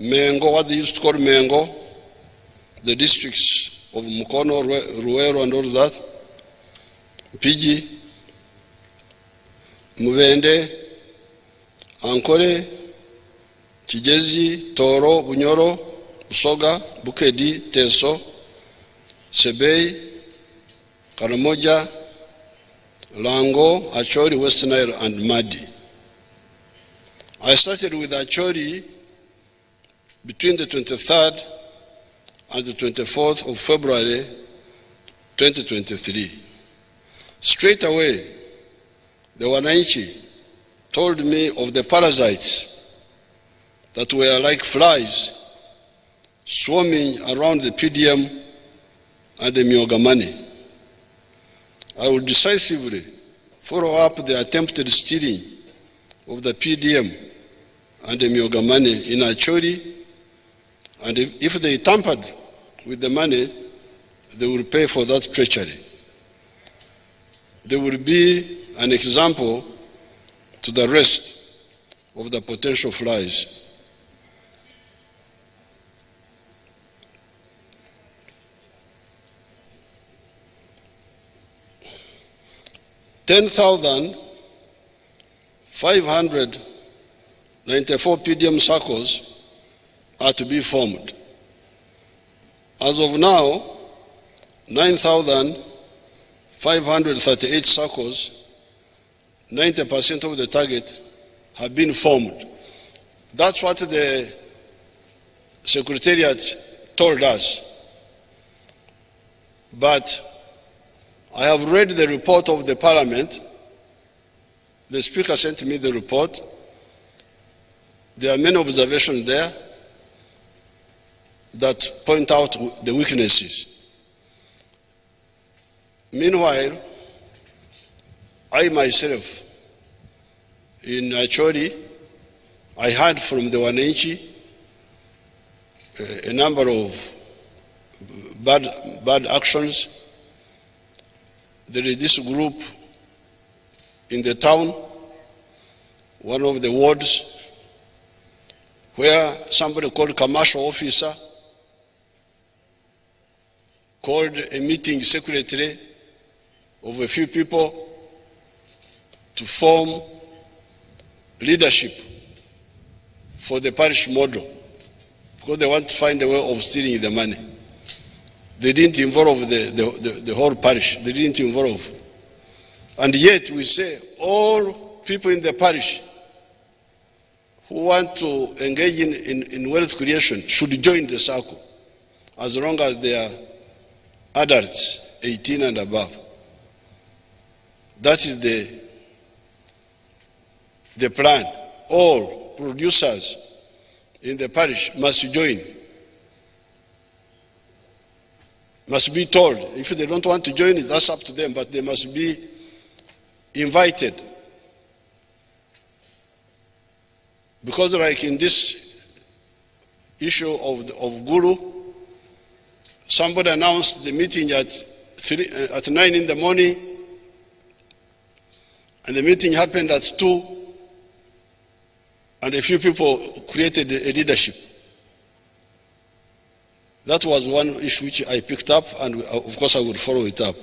Mengo, what they used to call Mengo, the districts of Mukono, Ruero and all that, Pigi, Muvende, Ankole, Kigezi, Toro, Bunyoro, Busoga, Bukedi, Teso, Sebei, Karamoja, Lango, Achori, West Nile, and Madi. I started with Achori between the 23rd and the 24th of February 2023. Straight away, the Wananchi told me of the parasites that were like flies swarming around the PDM and the Myogamani. I will decisively follow up the attempted stealing of the PDM and the Myogamani in Achori, and if they tampered with the money, they will pay for that treachery. They will be an example to the rest of the potential flies. $10,594 PDM circles are to be formed. As of now, 9,538 circles, 90% of the target, have been formed. That's what the Secretariat told us. But I have read the report of the Parliament. The Speaker sent me the report. There are many observations there that point out the weaknesses. Meanwhile, I myself in Acholi, I heard from the Wananchi a number of bad actions. There is this group in the town, one of the wards, where somebody called commercial officer called a meeting secretary of a few people to form leadership for the parish model, because they want to find a way of stealing the money. They didn't involve the whole parish. They didn't involve. And yet we say all people in the parish who want to engage in wealth creation should join the circle, as long as they are adults, 18 and above. That is the plan. All producers in the parish must join, must be told. If they don't want to join, that's up to them, but they must be invited. Because like in this issue of Guru, somebody announced the meeting at 9 in the morning, and the meeting happened at 2, and a few people created a leadership. That was one issue which I picked up, and of course I would follow it up.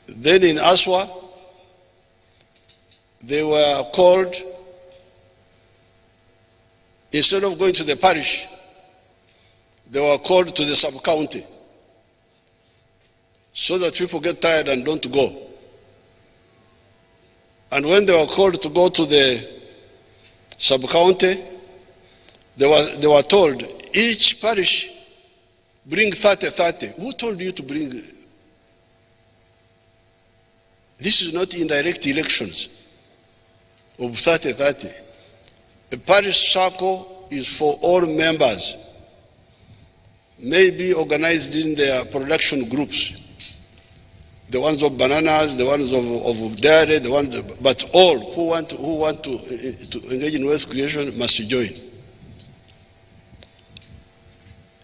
Then in Aswa, they were called, instead of going to the parish, they were called to the sub-county, so that people get tired and don't go. And when they were called to go to the sub-county, they were told, each parish bring 30-30. Who told you to bring? This is not indirect elections of 30-30. A parish circle is for all members, may be organized in their production groups. The ones of bananas, the ones of dairy, but all who want to engage in wealth creation must join.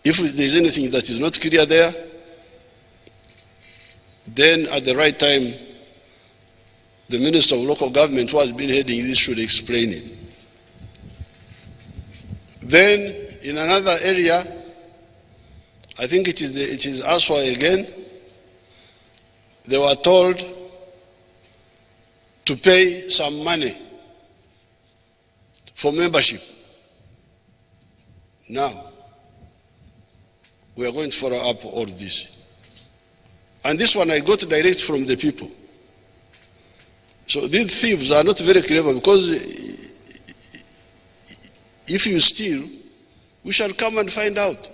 If there is anything that is not clear there, then at the right time, the Minister of Local Government, who has been heading this, should explain it. Then, in another area, I think it is Aswa again, they were told to pay some money for membership. Now, we are going to follow up all this. And this one I got direct from the people. So these thieves are not very clever, because if you steal, we shall come and find out.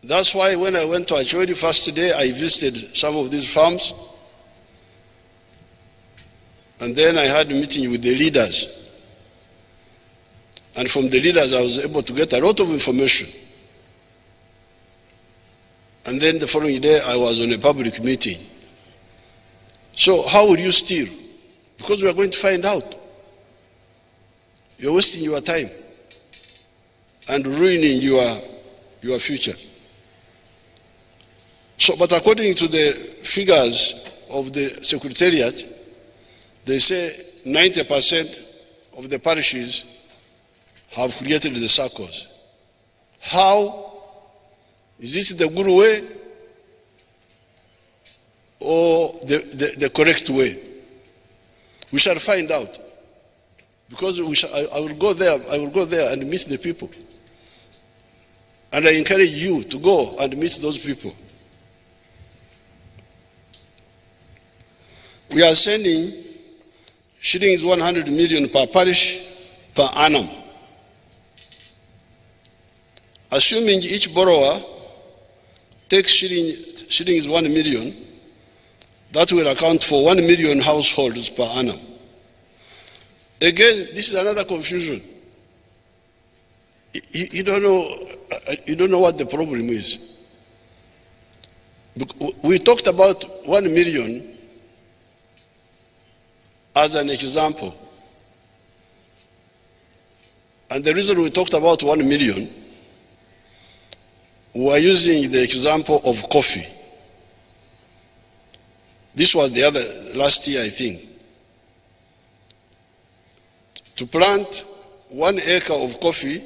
That's why when I went to Acholi first day, I visited some of these farms. And then I had a meeting with the leaders. And from the leaders, I was able to get a lot of information. And then the following day, I was on a public meeting. So how will you steal? Because we are going to find out. You're wasting your time and ruining your future. So, but according to the figures of the Secretariat, they say 90% of the parishes have created the circles. How? Is it the Guru way or the correct way? We shall find out, because I will go there and meet the people, and I encourage you to go and meet those people. We are sending shillings 100 million per parish per annum. Assuming each borrower takes shillings 1 million, that will account for 1 million households per annum. Again, this is another confusion. You don't know what the problem is. We talked about 1 million as an example. And the reason we talked about 1 million, we are using the example of coffee. This was last year, I think. To plant 1 acre of coffee,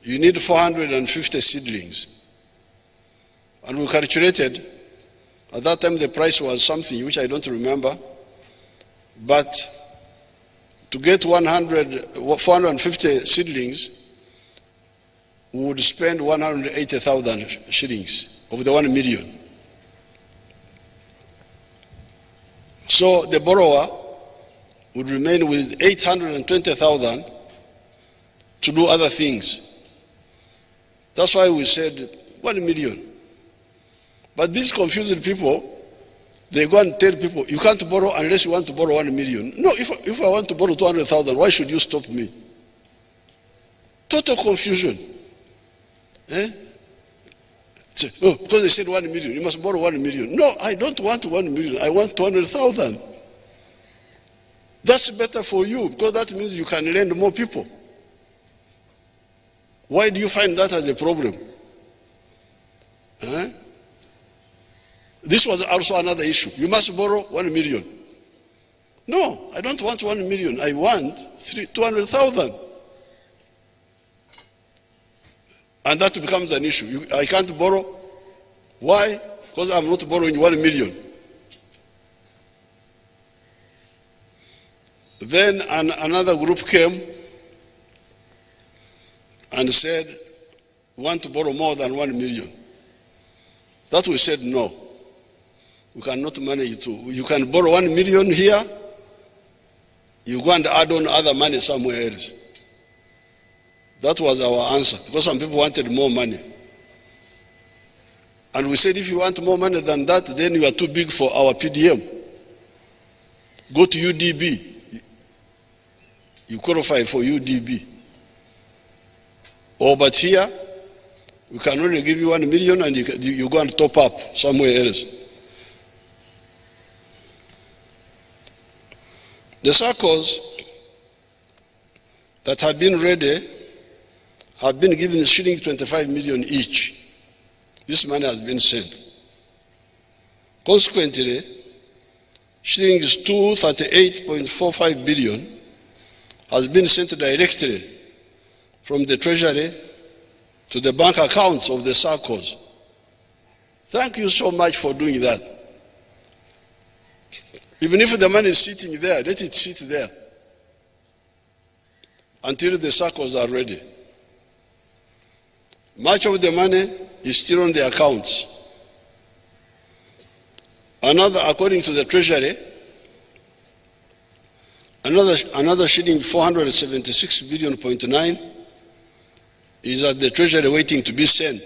you need 450 seedlings. And we calculated, at that time the price was something which I don't remember, but to get 450 seedlings, we would spend 180,000 shillings of the 1 million. So the borrower would remain with 820,000 to do other things. That's why we said 1 million. But these confused people, they go and tell people, you can't borrow unless you want to borrow 1 million. No, if I want to borrow 200,000, why should you stop me? Total confusion. Oh, because they said 1 million, you must borrow 1 million. No, I don't want 1 million, I want 200,000. That's better for you, because that means you can lend more people. Why do you find that as a problem? This was also another issue. You must borrow 1 million. No, I don't want 1 million. I want 200,000. And that becomes an issue. I can't borrow. Why? Because I'm not borrowing 1 million. Then another group came and said, want to borrow more than 1 million. That we said no. We cannot manage to. You can borrow 1 million here, you go and add on other money somewhere else. That was our answer, because some people wanted more money. And we said, if you want more money than that, then you are too big for our PDM. Go to UDB. You qualify for UDB. But here, we can only give you 1 million and you go and top up somewhere else. The circles that have been ready have been given shilling 25 million each. This money has been sent. Consequently, shillings 238.45 billion has been sent directly from the Treasury to the bank accounts of the circles. Thank you so much for doing that. Even if the money is sitting there, let it sit there until the circles are ready. Much of the money is still on the accounts. According to the Treasury, another shilling 476 billion.9 is at the Treasury waiting to be sent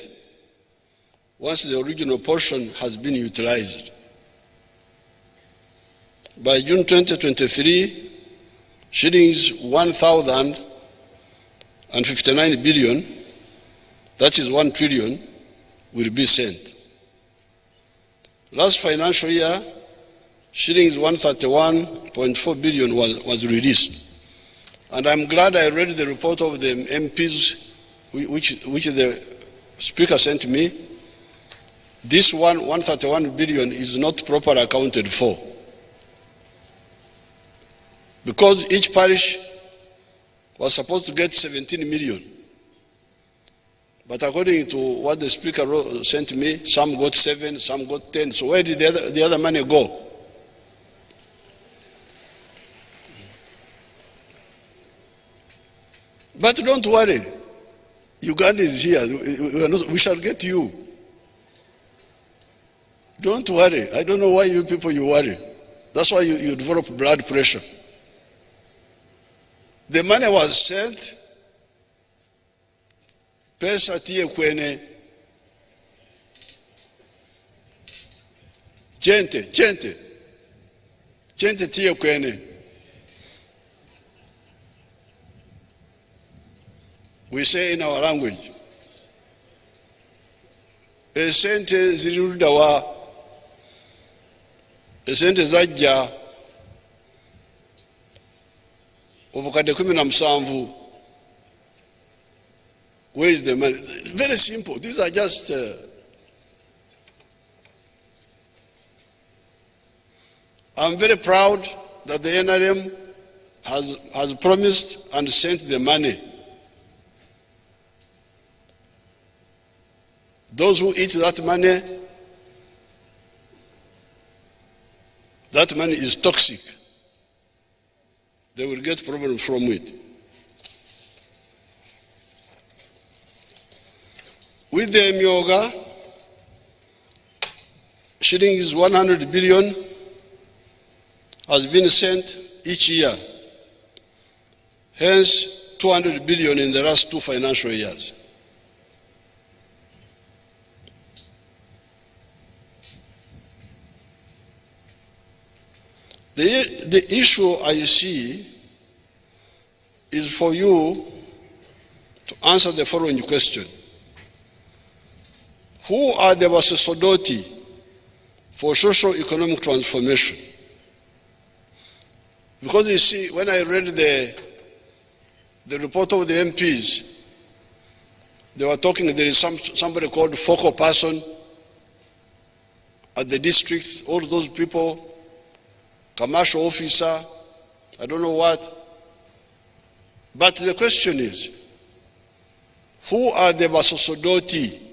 once the original portion has been utilized. By June 2023, shillings 1,059 billion, that is 1 trillion, will be sent. Last financial year, shillings 131.4 billion was released. And I'm glad I read the report of the MPs which the Speaker sent me. This 131 billion is not properly accounted for, because each parish was supposed to get 17 million. But according to what the Speaker sent me, some got 7, some got 10. So where did the other money go? But don't worry, Uganda is here. We shall get you. Don't worry. I don't know why you people worry. That's why you develop blood pressure. The money was sent. Pesa tie kwene. Gente tie kwene. We say in our language, esente zilirudawa, esente zajja, obukadde 17. Where is the money? Very simple. These are just I'm very proud that the NRM has promised and sent the money. Those who eat that money is toxic. They will get problems from it. With the Myoga, shilling is 100 billion has been sent each year. Hence, 200 billion in the last 2 financial years. The issue I see is for you to answer the following question. Who are the Wasosodoti for socio-economic transformation? Because you see, when I read the report of the MPs, they were talking, there is somebody called focal person at the district, all those people, commercial officer, I don't know what. But the question is, who are the Wasosodoti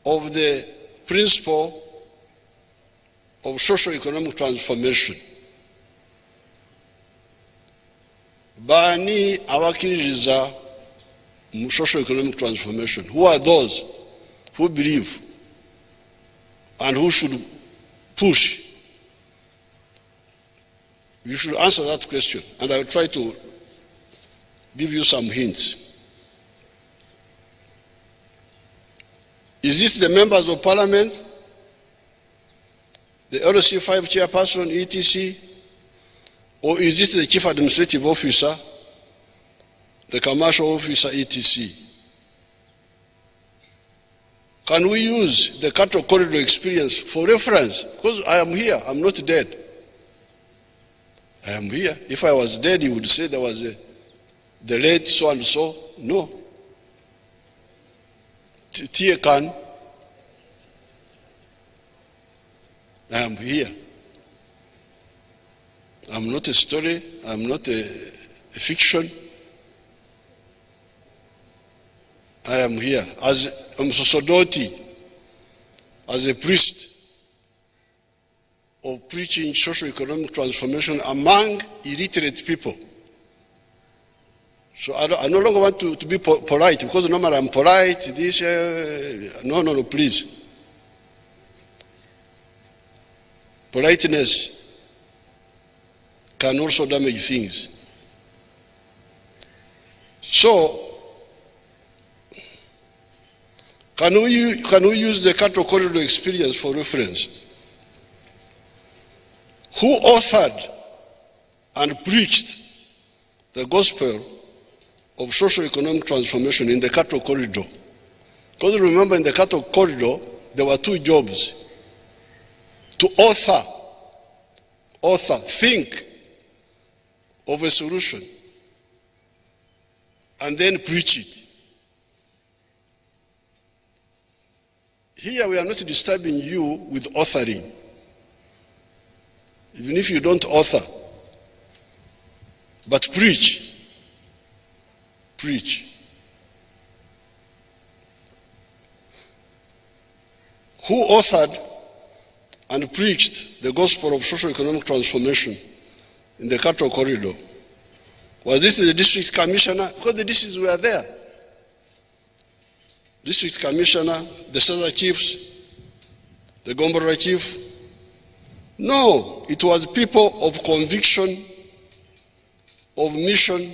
of the principle of socio-economic transformation? Bani awakiririza mu socio-economic transformation. Who are those who believe and who should push? You should answer that question, and I will try to give you some hints. Is this the members of parliament, the LC5 chairperson, etc., or is this the chief administrative officer, the commercial officer, etc.? Can we use the cattle corridor experience for reference? Because I am here, I'm not dead. I am here. If I was dead, he would say there was the late so and so. No. Tiekan, I am here. I'm not a story, I'm not a fiction. I am here as a Msosodoti, as a priest of preaching socio-economic transformation among illiterate people. So I no longer want to be polite, because normally I'm polite, no, please. Politeness can also damage things. So, can we use the cattle corridor experience for reference? Who authored and preached the gospel of socio-economic transformation in the cattle corridor? Because remember, in the cattle corridor, there were 2 jobs. To think of a solution, and then preach it. Here we are not disturbing you with authoring. Even if you don't author, but preach. Preach. Who authored and preached the gospel of socio-economic transformation in the cattle corridor? Was this the district commissioner? Because the districts were there. District commissioner, the Sada chiefs, the Gombora chief. No, it was people of conviction, of mission,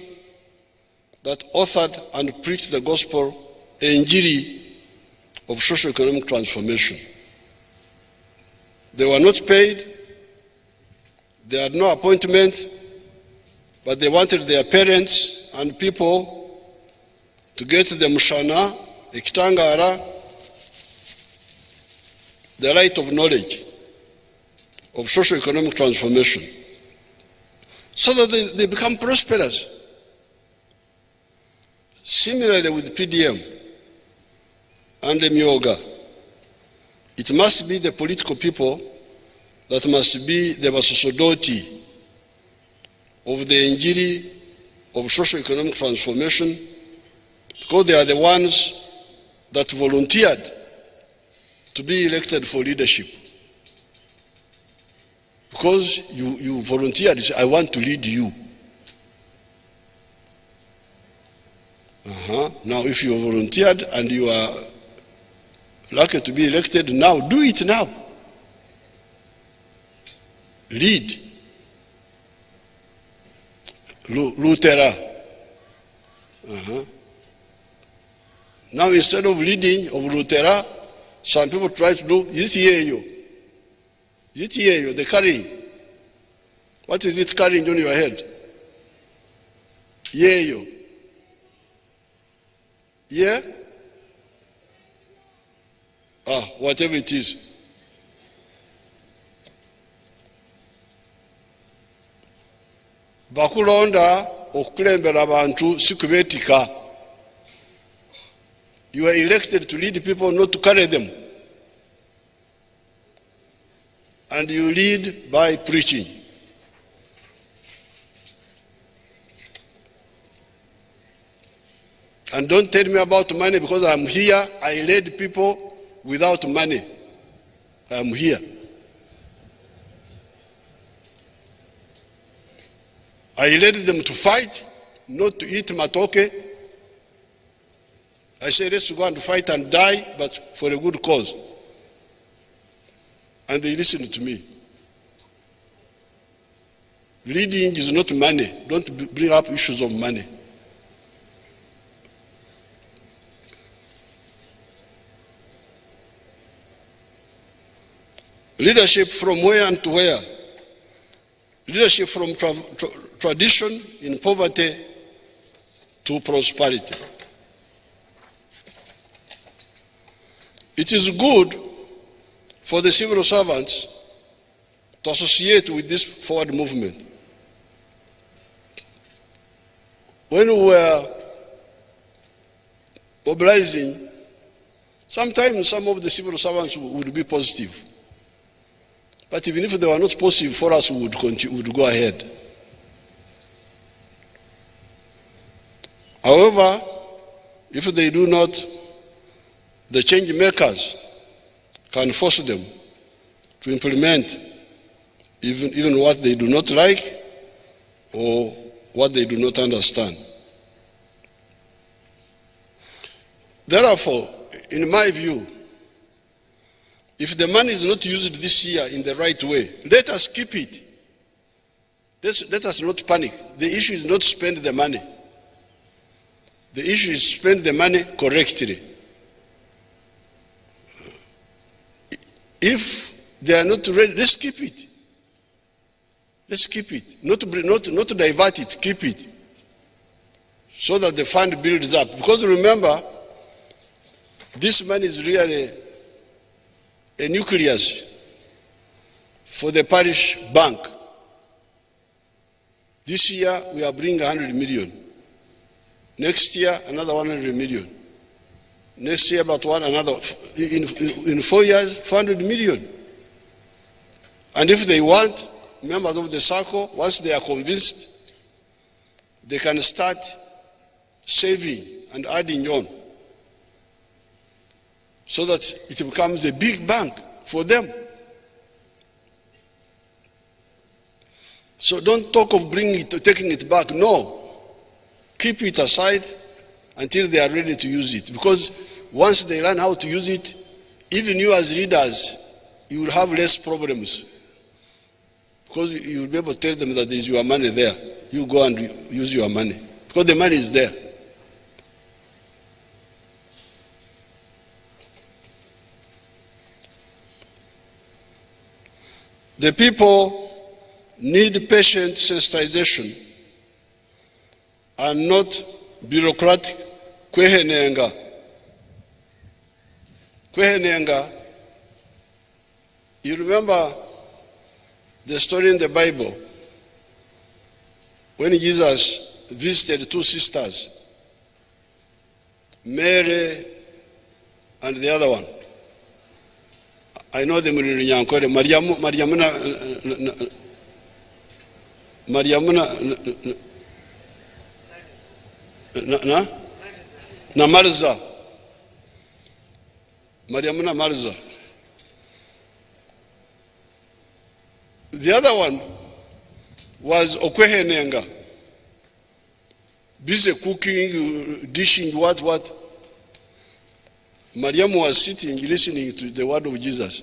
that authored and preached the gospel, Injili, of socio-economic transformation. They were not paid, they had no appointment, but they wanted their parents and people to get the Mushana, the Kitangara, the light of knowledge of socio-economic transformation. so that they become prosperous. Similarly with PDM and Myoga, it must be the political people that must be the Basosodoti of the injiri of socio-economic transformation, because they are the ones that volunteered to be elected for leadership. Because you volunteered, you say, I want to lead you. Now, if you volunteered and you are lucky to be elected now, do it now. Lead. Lutera. Now, instead of leading of Lutera, some people try to do Yitieyo. Yitieyo, the carrying. What is it carrying on your head? Yeyo. Yeah? Whatever it is. Bakulonda okukulembera abantu sikubetika. You are elected to lead people, not to carry them. And you lead by preaching. And don't tell me about money, because I'm here. I led people without money. I'm here. I led them to fight, not to eat matoke. I said, let's go and fight and die, but for a good cause. And they listened to me. Leading is not money. Don't bring up issues of money. Leadership from where and to where? Leadership from tradition in poverty to prosperity. It is good for the civil servants to associate with this forward movement. When we were mobilizing, sometimes some of the civil servants would be positive. But even if they were not positive for us, we would go ahead. However, if they do not, the change makers can force them to implement even what they do not like or what they do not understand. Therefore, in my view, if the money is not used this year in the right way, let us keep it. Let us not panic. The issue is not spend the money. The issue is spend the money correctly. If they are not ready, let's keep it. Let's keep it. Not to divert it, keep it. So that the fund builds up. Because remember, this money is really a nucleus for the parish bank. This year we are bringing 100 million. Next year another 100 million. Next year about another. In 4 years, 400 million. And if they want, members of the circle, once they are convinced, they can start saving and adding on, so that it becomes a big bank for them. So don't talk of taking it back. No. Keep it aside until they are ready to use it. Because once they learn how to use it, even you as leaders, you will have less problems. Because you will be able to tell them that there is your money there. You go and use your money. Because the money is there. The people need patient sensitization and not bureaucratic kwehenenga. Kwehenenga, you remember the story in the Bible when Jesus visited two sisters, Mary and the other one. I know them in Nyankore. Mariamuna Marza. The other one was Okwehenenga, busy cooking, dishing, what. Mariam was sitting, listening to the word of Jesus.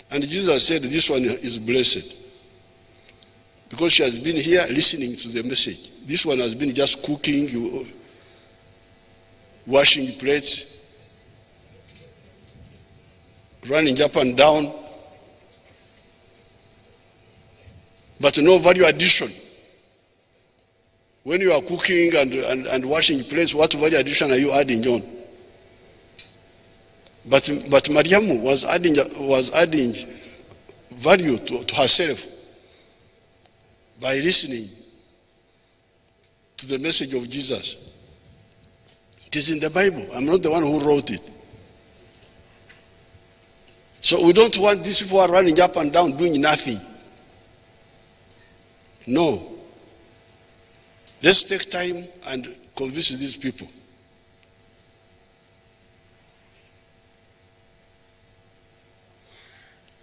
And Jesus said, this one is blessed, because she has been here listening to the message. This one has been just cooking, washing plates, running up and down, but no value addition. When you are cooking and washing plates, what value addition are you adding, John? But Mariam was adding value to herself by listening to the message of Jesus. It is in the Bible. I'm not the one who wrote it. So we don't want these people who are running up and down doing nothing. No. Let's take time and convince these people.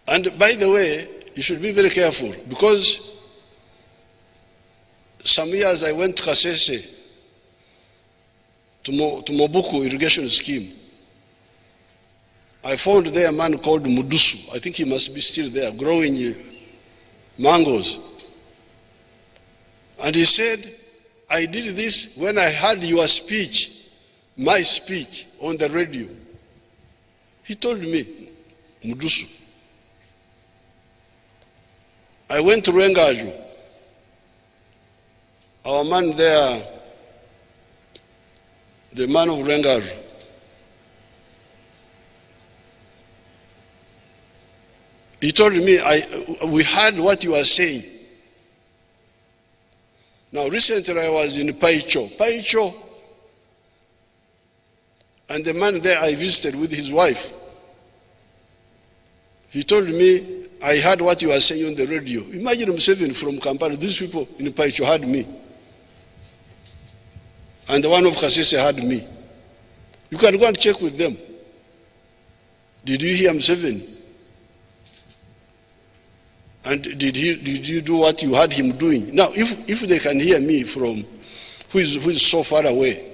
And by the way, you should be very careful, because some years I went to Kasese, to Mobuku irrigation scheme. I found there a man called Mudusu. I think he must be still there, growing mangoes. And he said, I did this when I heard your speech, my speech on the radio. He told me, Mudusu. I went to Rengaju. Our man there, the man of Rengaju, he told me, we heard what you are saying. Now recently I was in Paicho, and the man there I visited with his wife, he told me, I heard what you were saying on the radio. Imagine Museveni from Kampala. These people in Paicho heard me. And the one of Kasese heard me. You can go and check with them. Did you hear Museveni? And did you do what you heard him doing? Now, if they can hear me from who is so far away,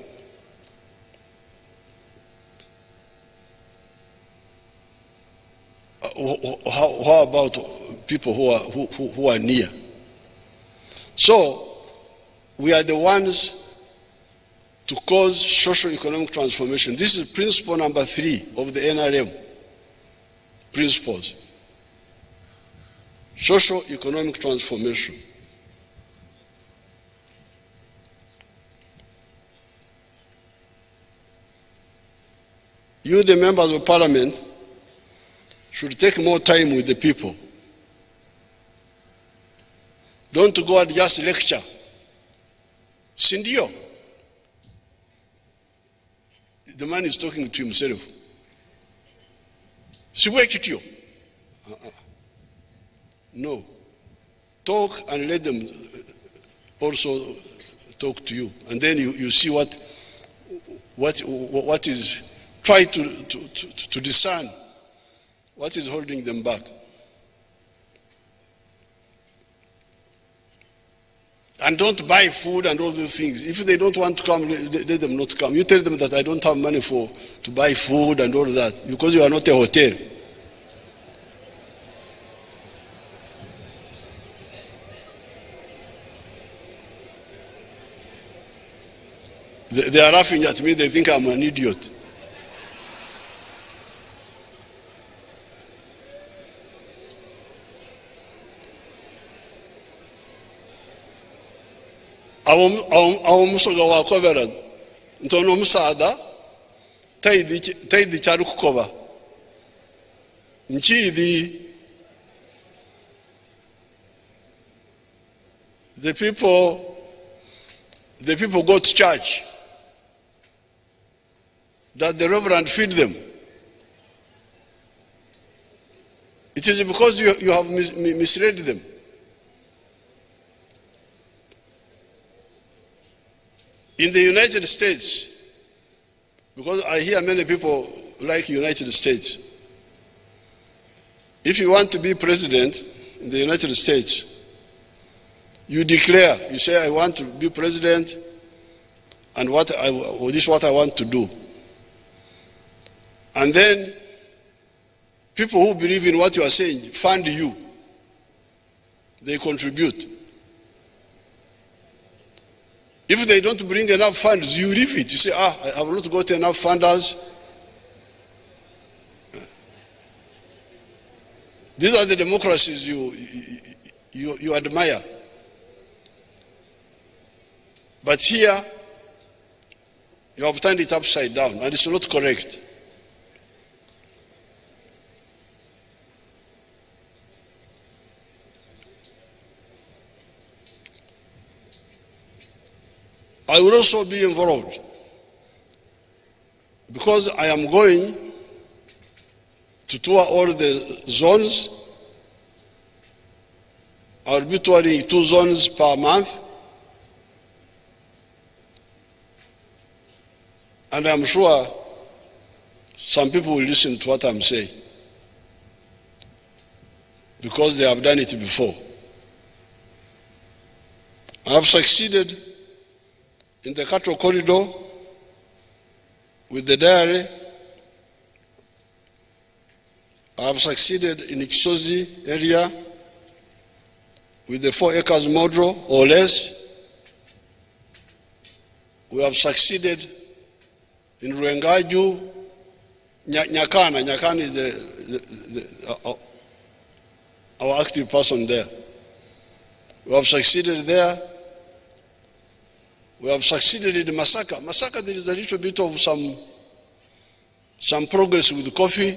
how about people who are near? So we are the ones to cause socio-economic transformation. This is principle number 3 of the NRM principles. Socio-economic transformation. You, the members of parliament, should take more time with the people. Don't go and just lecture. Sindio. The man is talking to himself. Siwekitio. No. Talk and let them also talk to you. And then you see what is, try to discern what is holding them back. And don't buy food and all those things. If they don't want to come, let them not come. You tell them that I don't have money to buy food and all that, because you are not a hotel. They are laughing at me, they think I'm an idiot. Awo musoga wa kobera ntono musada taidi charu kukoba nchidi the people go to church, that the reverend feed them. It is because you have misled them. In the United States, because I hear many people like United States, if you want to be president in the United States, you declare, you say, I want to be president, and this is what I want to do. And then people who believe in what you are saying fund you. They contribute. If they don't bring enough funds, you leave it. You say, I have not got enough funders. These are the democracies you admire. But here, you have turned it upside down, and it's not correct. I will also be involved because I am going to tour all the zones. I will be touring 2 zones per month. And I'm sure some people will listen to what I'm saying because they have done it before. I have succeeded in the cattle corridor with the dairy. I have succeeded in Iksozi area with the 4 acres model or less. We have succeeded in Ruengaju, Nyakana. Nyakana is our active person there. We have succeeded there. We have succeeded in Masaka. Masaka, there is a little bit of some progress with coffee.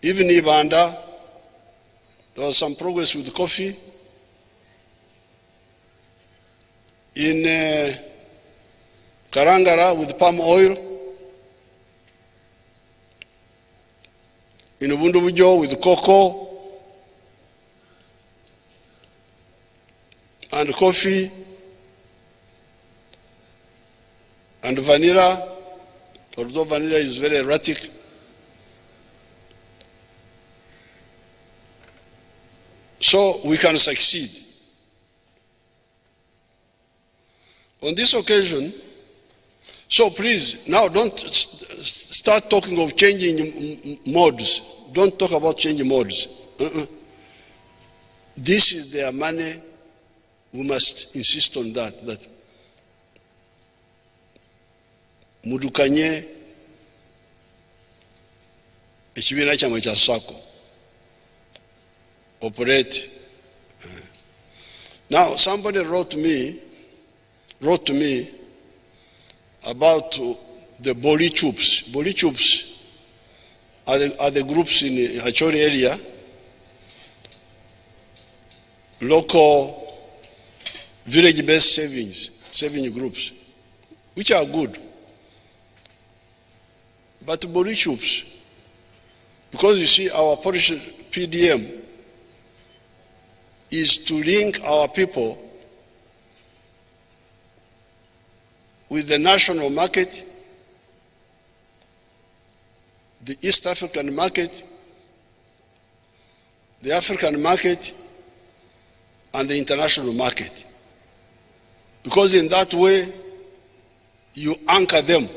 Even Ibanda, there was some progress with coffee. In Karangara with palm oil. In Ubundubujo with cocoa and coffee and vanilla, although vanilla is very erratic. So we can succeed. On this occasion, so please, now don't start talking of changing modes. Don't talk about changing modes. This is their money. We must insist on that mudukanye ekibiina kyamwe kya SACCO operate. Now somebody wrote to me about the Boli Chups. Boli Chups are the groups in the Acholi area, local village-based saving groups, which are good. But Boli Chups, because you see our Polish PDM is to link our people with the national market, the East African market, the African market, and the international market. Because in that way, you anchor them.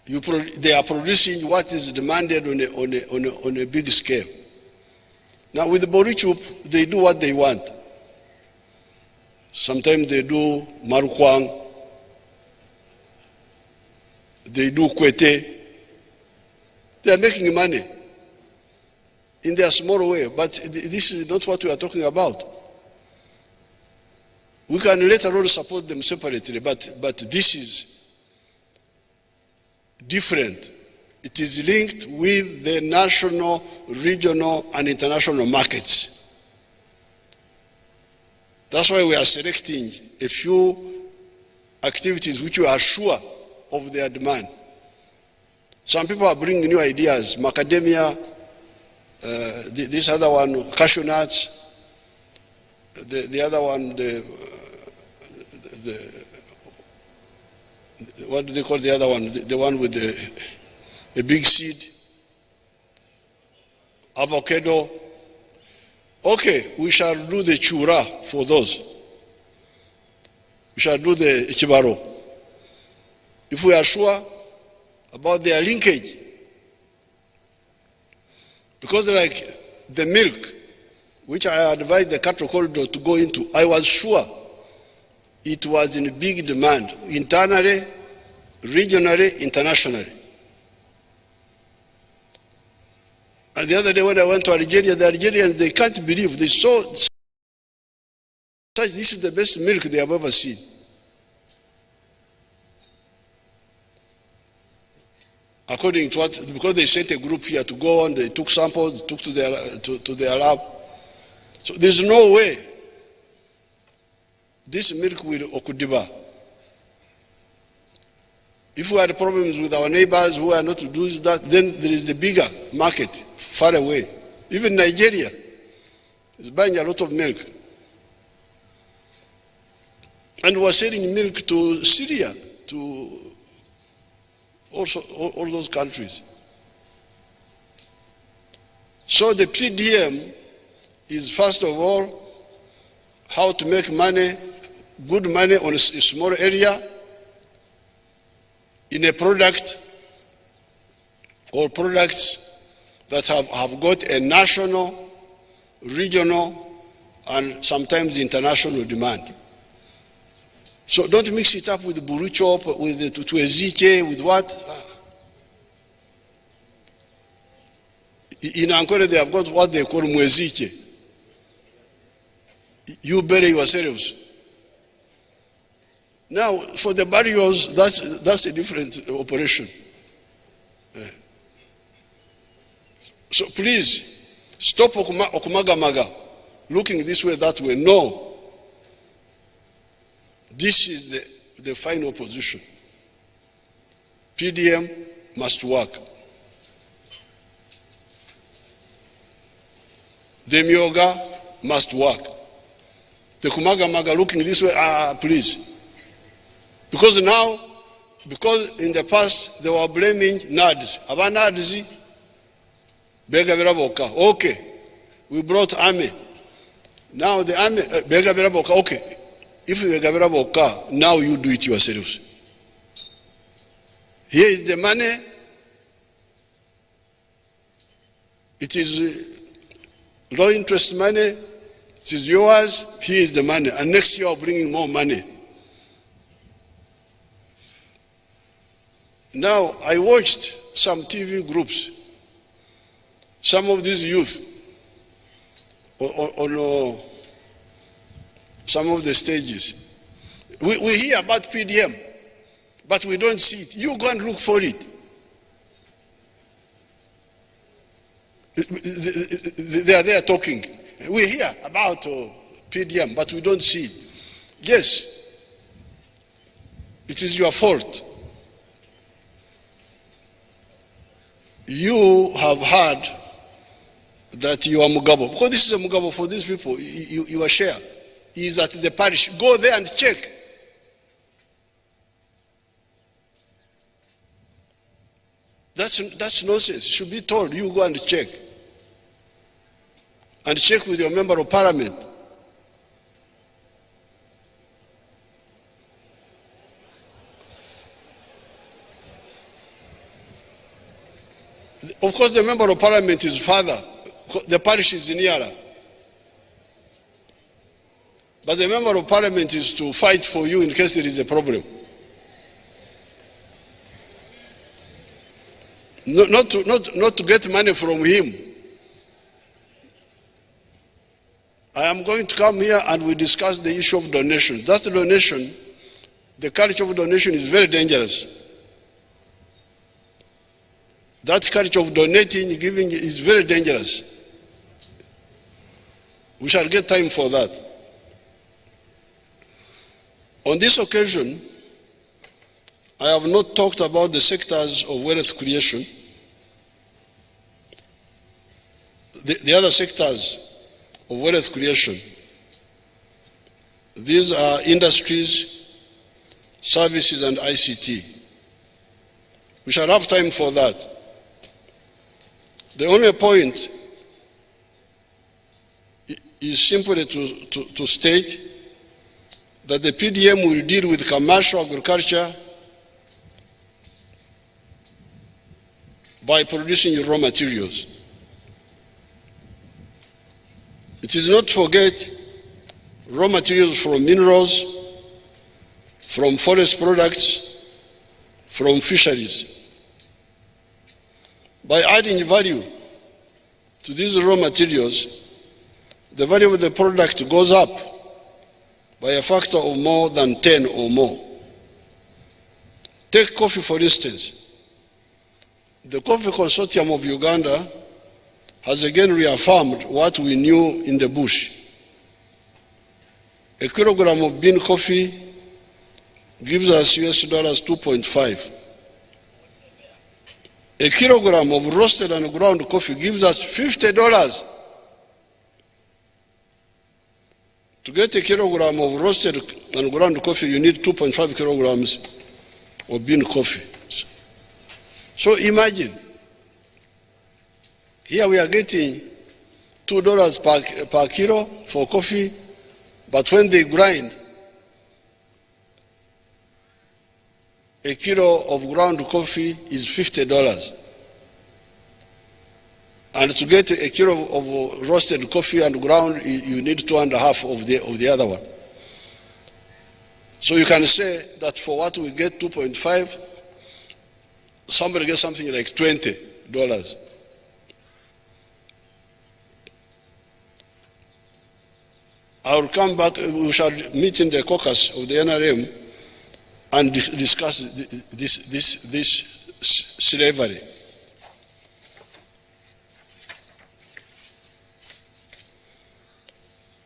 They are producing what is demanded on a big scale. Now with the Boli Chup, they do what they want. Sometimes they do Marukwang, they do Kwete. They are making money in their small way, but this is not what we are talking about. We can later on support them separately, but this is different. It is linked with the national, regional, and international markets. That's why we are selecting a few activities which we are sure of their demand. Some people are bringing new ideas, macadamia, this other one, cashew nuts, the other one, what do they call the other one? The one with the big seed, avocado. Okay, we shall do the chura for those. We shall do the chibaro. If we are sure about their linkage. Because like the milk, which I advised the cattle corridor to go into, I was sure it was in big demand, internally, regionally, internationally. And the other day when I went to Algeria, the Algerians, they can't believe, they saw, this is the best milk they have ever seen. According to what, because they sent a group here to go on, they took samples, took to their lab. So there's no way this milk will Okudiba. If we had problems with our neighbors who are not to do that, then there is the bigger market far away. Even Nigeria is buying a lot of milk. And we're selling milk to Syria, to also all those countries. So the PDM is first of all how to make money, good money on a small area in a product or products that have got a national, regional, and sometimes international demand. So don't mix it up with buruchop, with tuezike, with what? In Ankole they have got what they call mwezike. You bury yourselves. Now, for the barriers, that's a different operation. So please, stop okumagamaga, looking this way, that way. No. This is the final position. PDM must work. The Myoga must work. The Kumagamaga looking this way, please. Because now, because in the past they were blaming NADS. Aba NADS, Bega Veraboka. Okay, we brought army. Now the army, Bega Veraboka, okay. If you Bega Veraboka, now you do it yourselves. Here is the money. It is low interest money. It is yours. Here is the money. And next year, I'll bring in more money. Now, I watched some TV groups. Some of these youth on some of the stages. We hear about PDM, but we don't see it. You go and look for it. They are there talking. We hear about PDM, but we don't see it. Yes, it is your fault. You have heard that you are Mugabo. Because this is a Mugabo for these people. Your share is at the parish. Go there and check. That's nonsense. You should be told, you go and check. And check with your member of parliament. Of course, the member of parliament is father. The parish is in Yara. But the member of parliament is to fight for you in case there is a problem. Not to get money from him. I am going to come here and we discuss the issue of donation. That donation, the culture of donation is very dangerous. That culture of donating, giving is very dangerous. We shall get time for that. On this occasion, I have not talked about the sectors of wealth creation. The other sectors of wealth creation. These are industries, services, and ICT. We shall have time for that. The only point is simply to state that the PDM will deal with commercial agriculture by producing raw materials. It is not to forget raw materials from minerals, from forest products, from fisheries. By adding value to these raw materials, the value of the product goes up by a factor of more than 10 or more. Take coffee, for instance. The Coffee Consortium of Uganda has again reaffirmed what we knew in the bush. A kilogram of bean coffee gives us US dollars 2.5. A kilogram of roasted and ground coffee gives us $50. To get a kilogram of roasted and ground coffee, you need 2.5 kilograms of bean coffee. So imagine, here we are getting $2 per kilo for coffee, but when they grind, a kilo of ground coffee is $50. And to get a kilo of roasted coffee and ground, you need 2.5 of the other one. So you can say that for what we get 2.5, somebody gets something like $20. I will come back, we shall meet in the caucus of the NRM and discuss this slavery.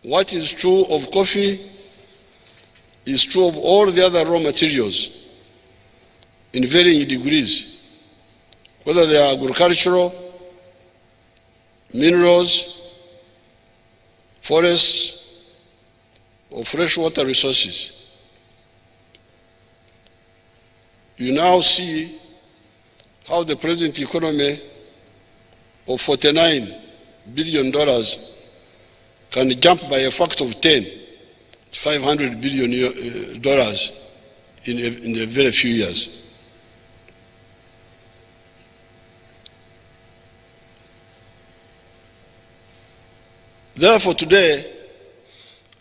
What is true of coffee is true of all the other raw materials in varying degrees, whether they are agricultural, minerals, forests, or freshwater resources. You now see how the present economy of $49 billion can jump by a factor of 10, $500 billion in a very few years. Therefore, today,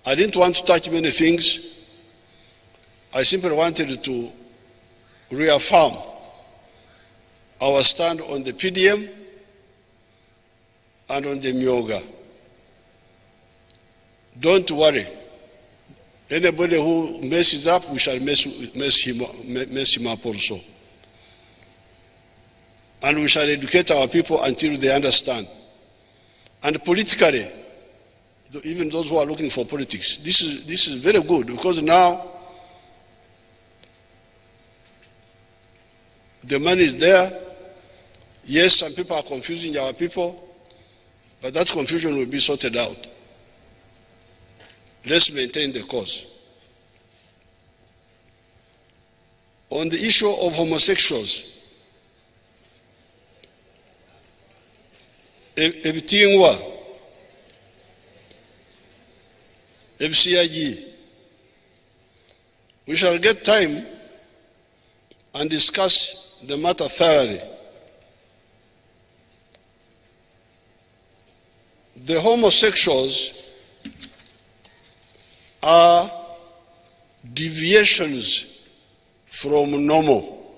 I didn't want to touch many things. I simply wanted to reaffirm our stand on the PDM and on the Myoga. Don't worry. Anybody who messes up, we shall mess him up also. And we shall educate our people until they understand. And politically, even those who are looking for politics, this is very good, because now the money is there. Yes, some people are confusing our people, but that confusion will be sorted out. Let's maintain the course. On the issue of homosexuals, ebitingwa, FCIG, we shall get time and discuss the matter thoroughly. The homosexuals are deviations from normal.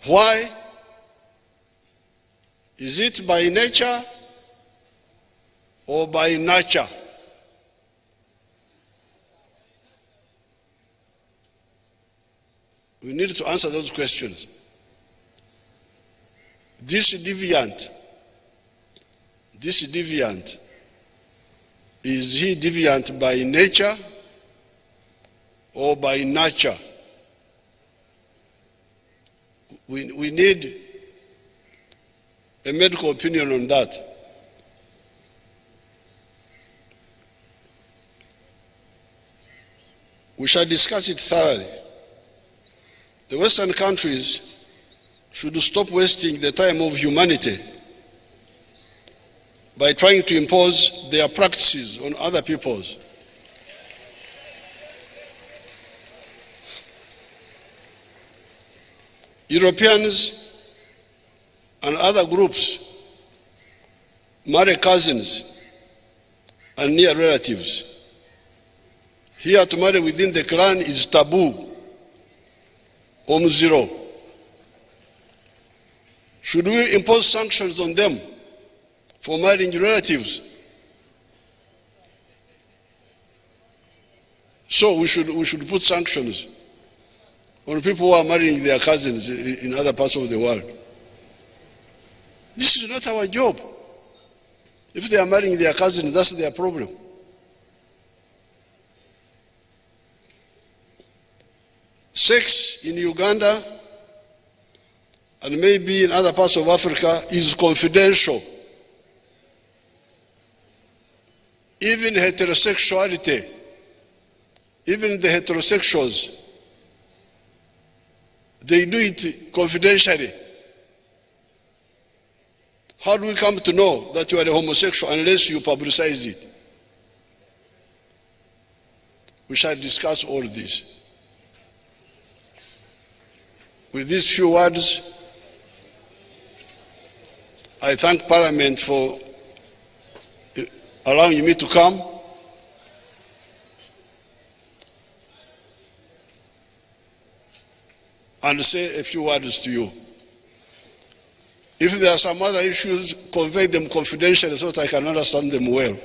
Why? Is it by nature or by nurture? We need to answer those questions. This deviant, is he deviant by nature or by nurture? We need a medical opinion on that. We shall discuss it thoroughly. The Western countries should stop wasting the time of humanity by trying to impose their practices on other peoples. Europeans and other groups marry cousins and near relatives. Here, to marry within the clan is taboo, zero. Should we impose sanctions on them for marrying relatives? So we should put sanctions on people who are marrying their cousins in other parts of the world. This is not our job. If they are marrying their cousins, that's their problem. Sex in Uganda and maybe in other parts of Africa is confidential. Even heterosexuality, even the heterosexuals, they do it confidentially. How do we come to know that you are a homosexual unless you publicize it? We shall discuss all this. With these few words, I thank Parliament for allowing me to come. And say a few words to you. If there are some other issues, convey them confidentially so that I can understand them well.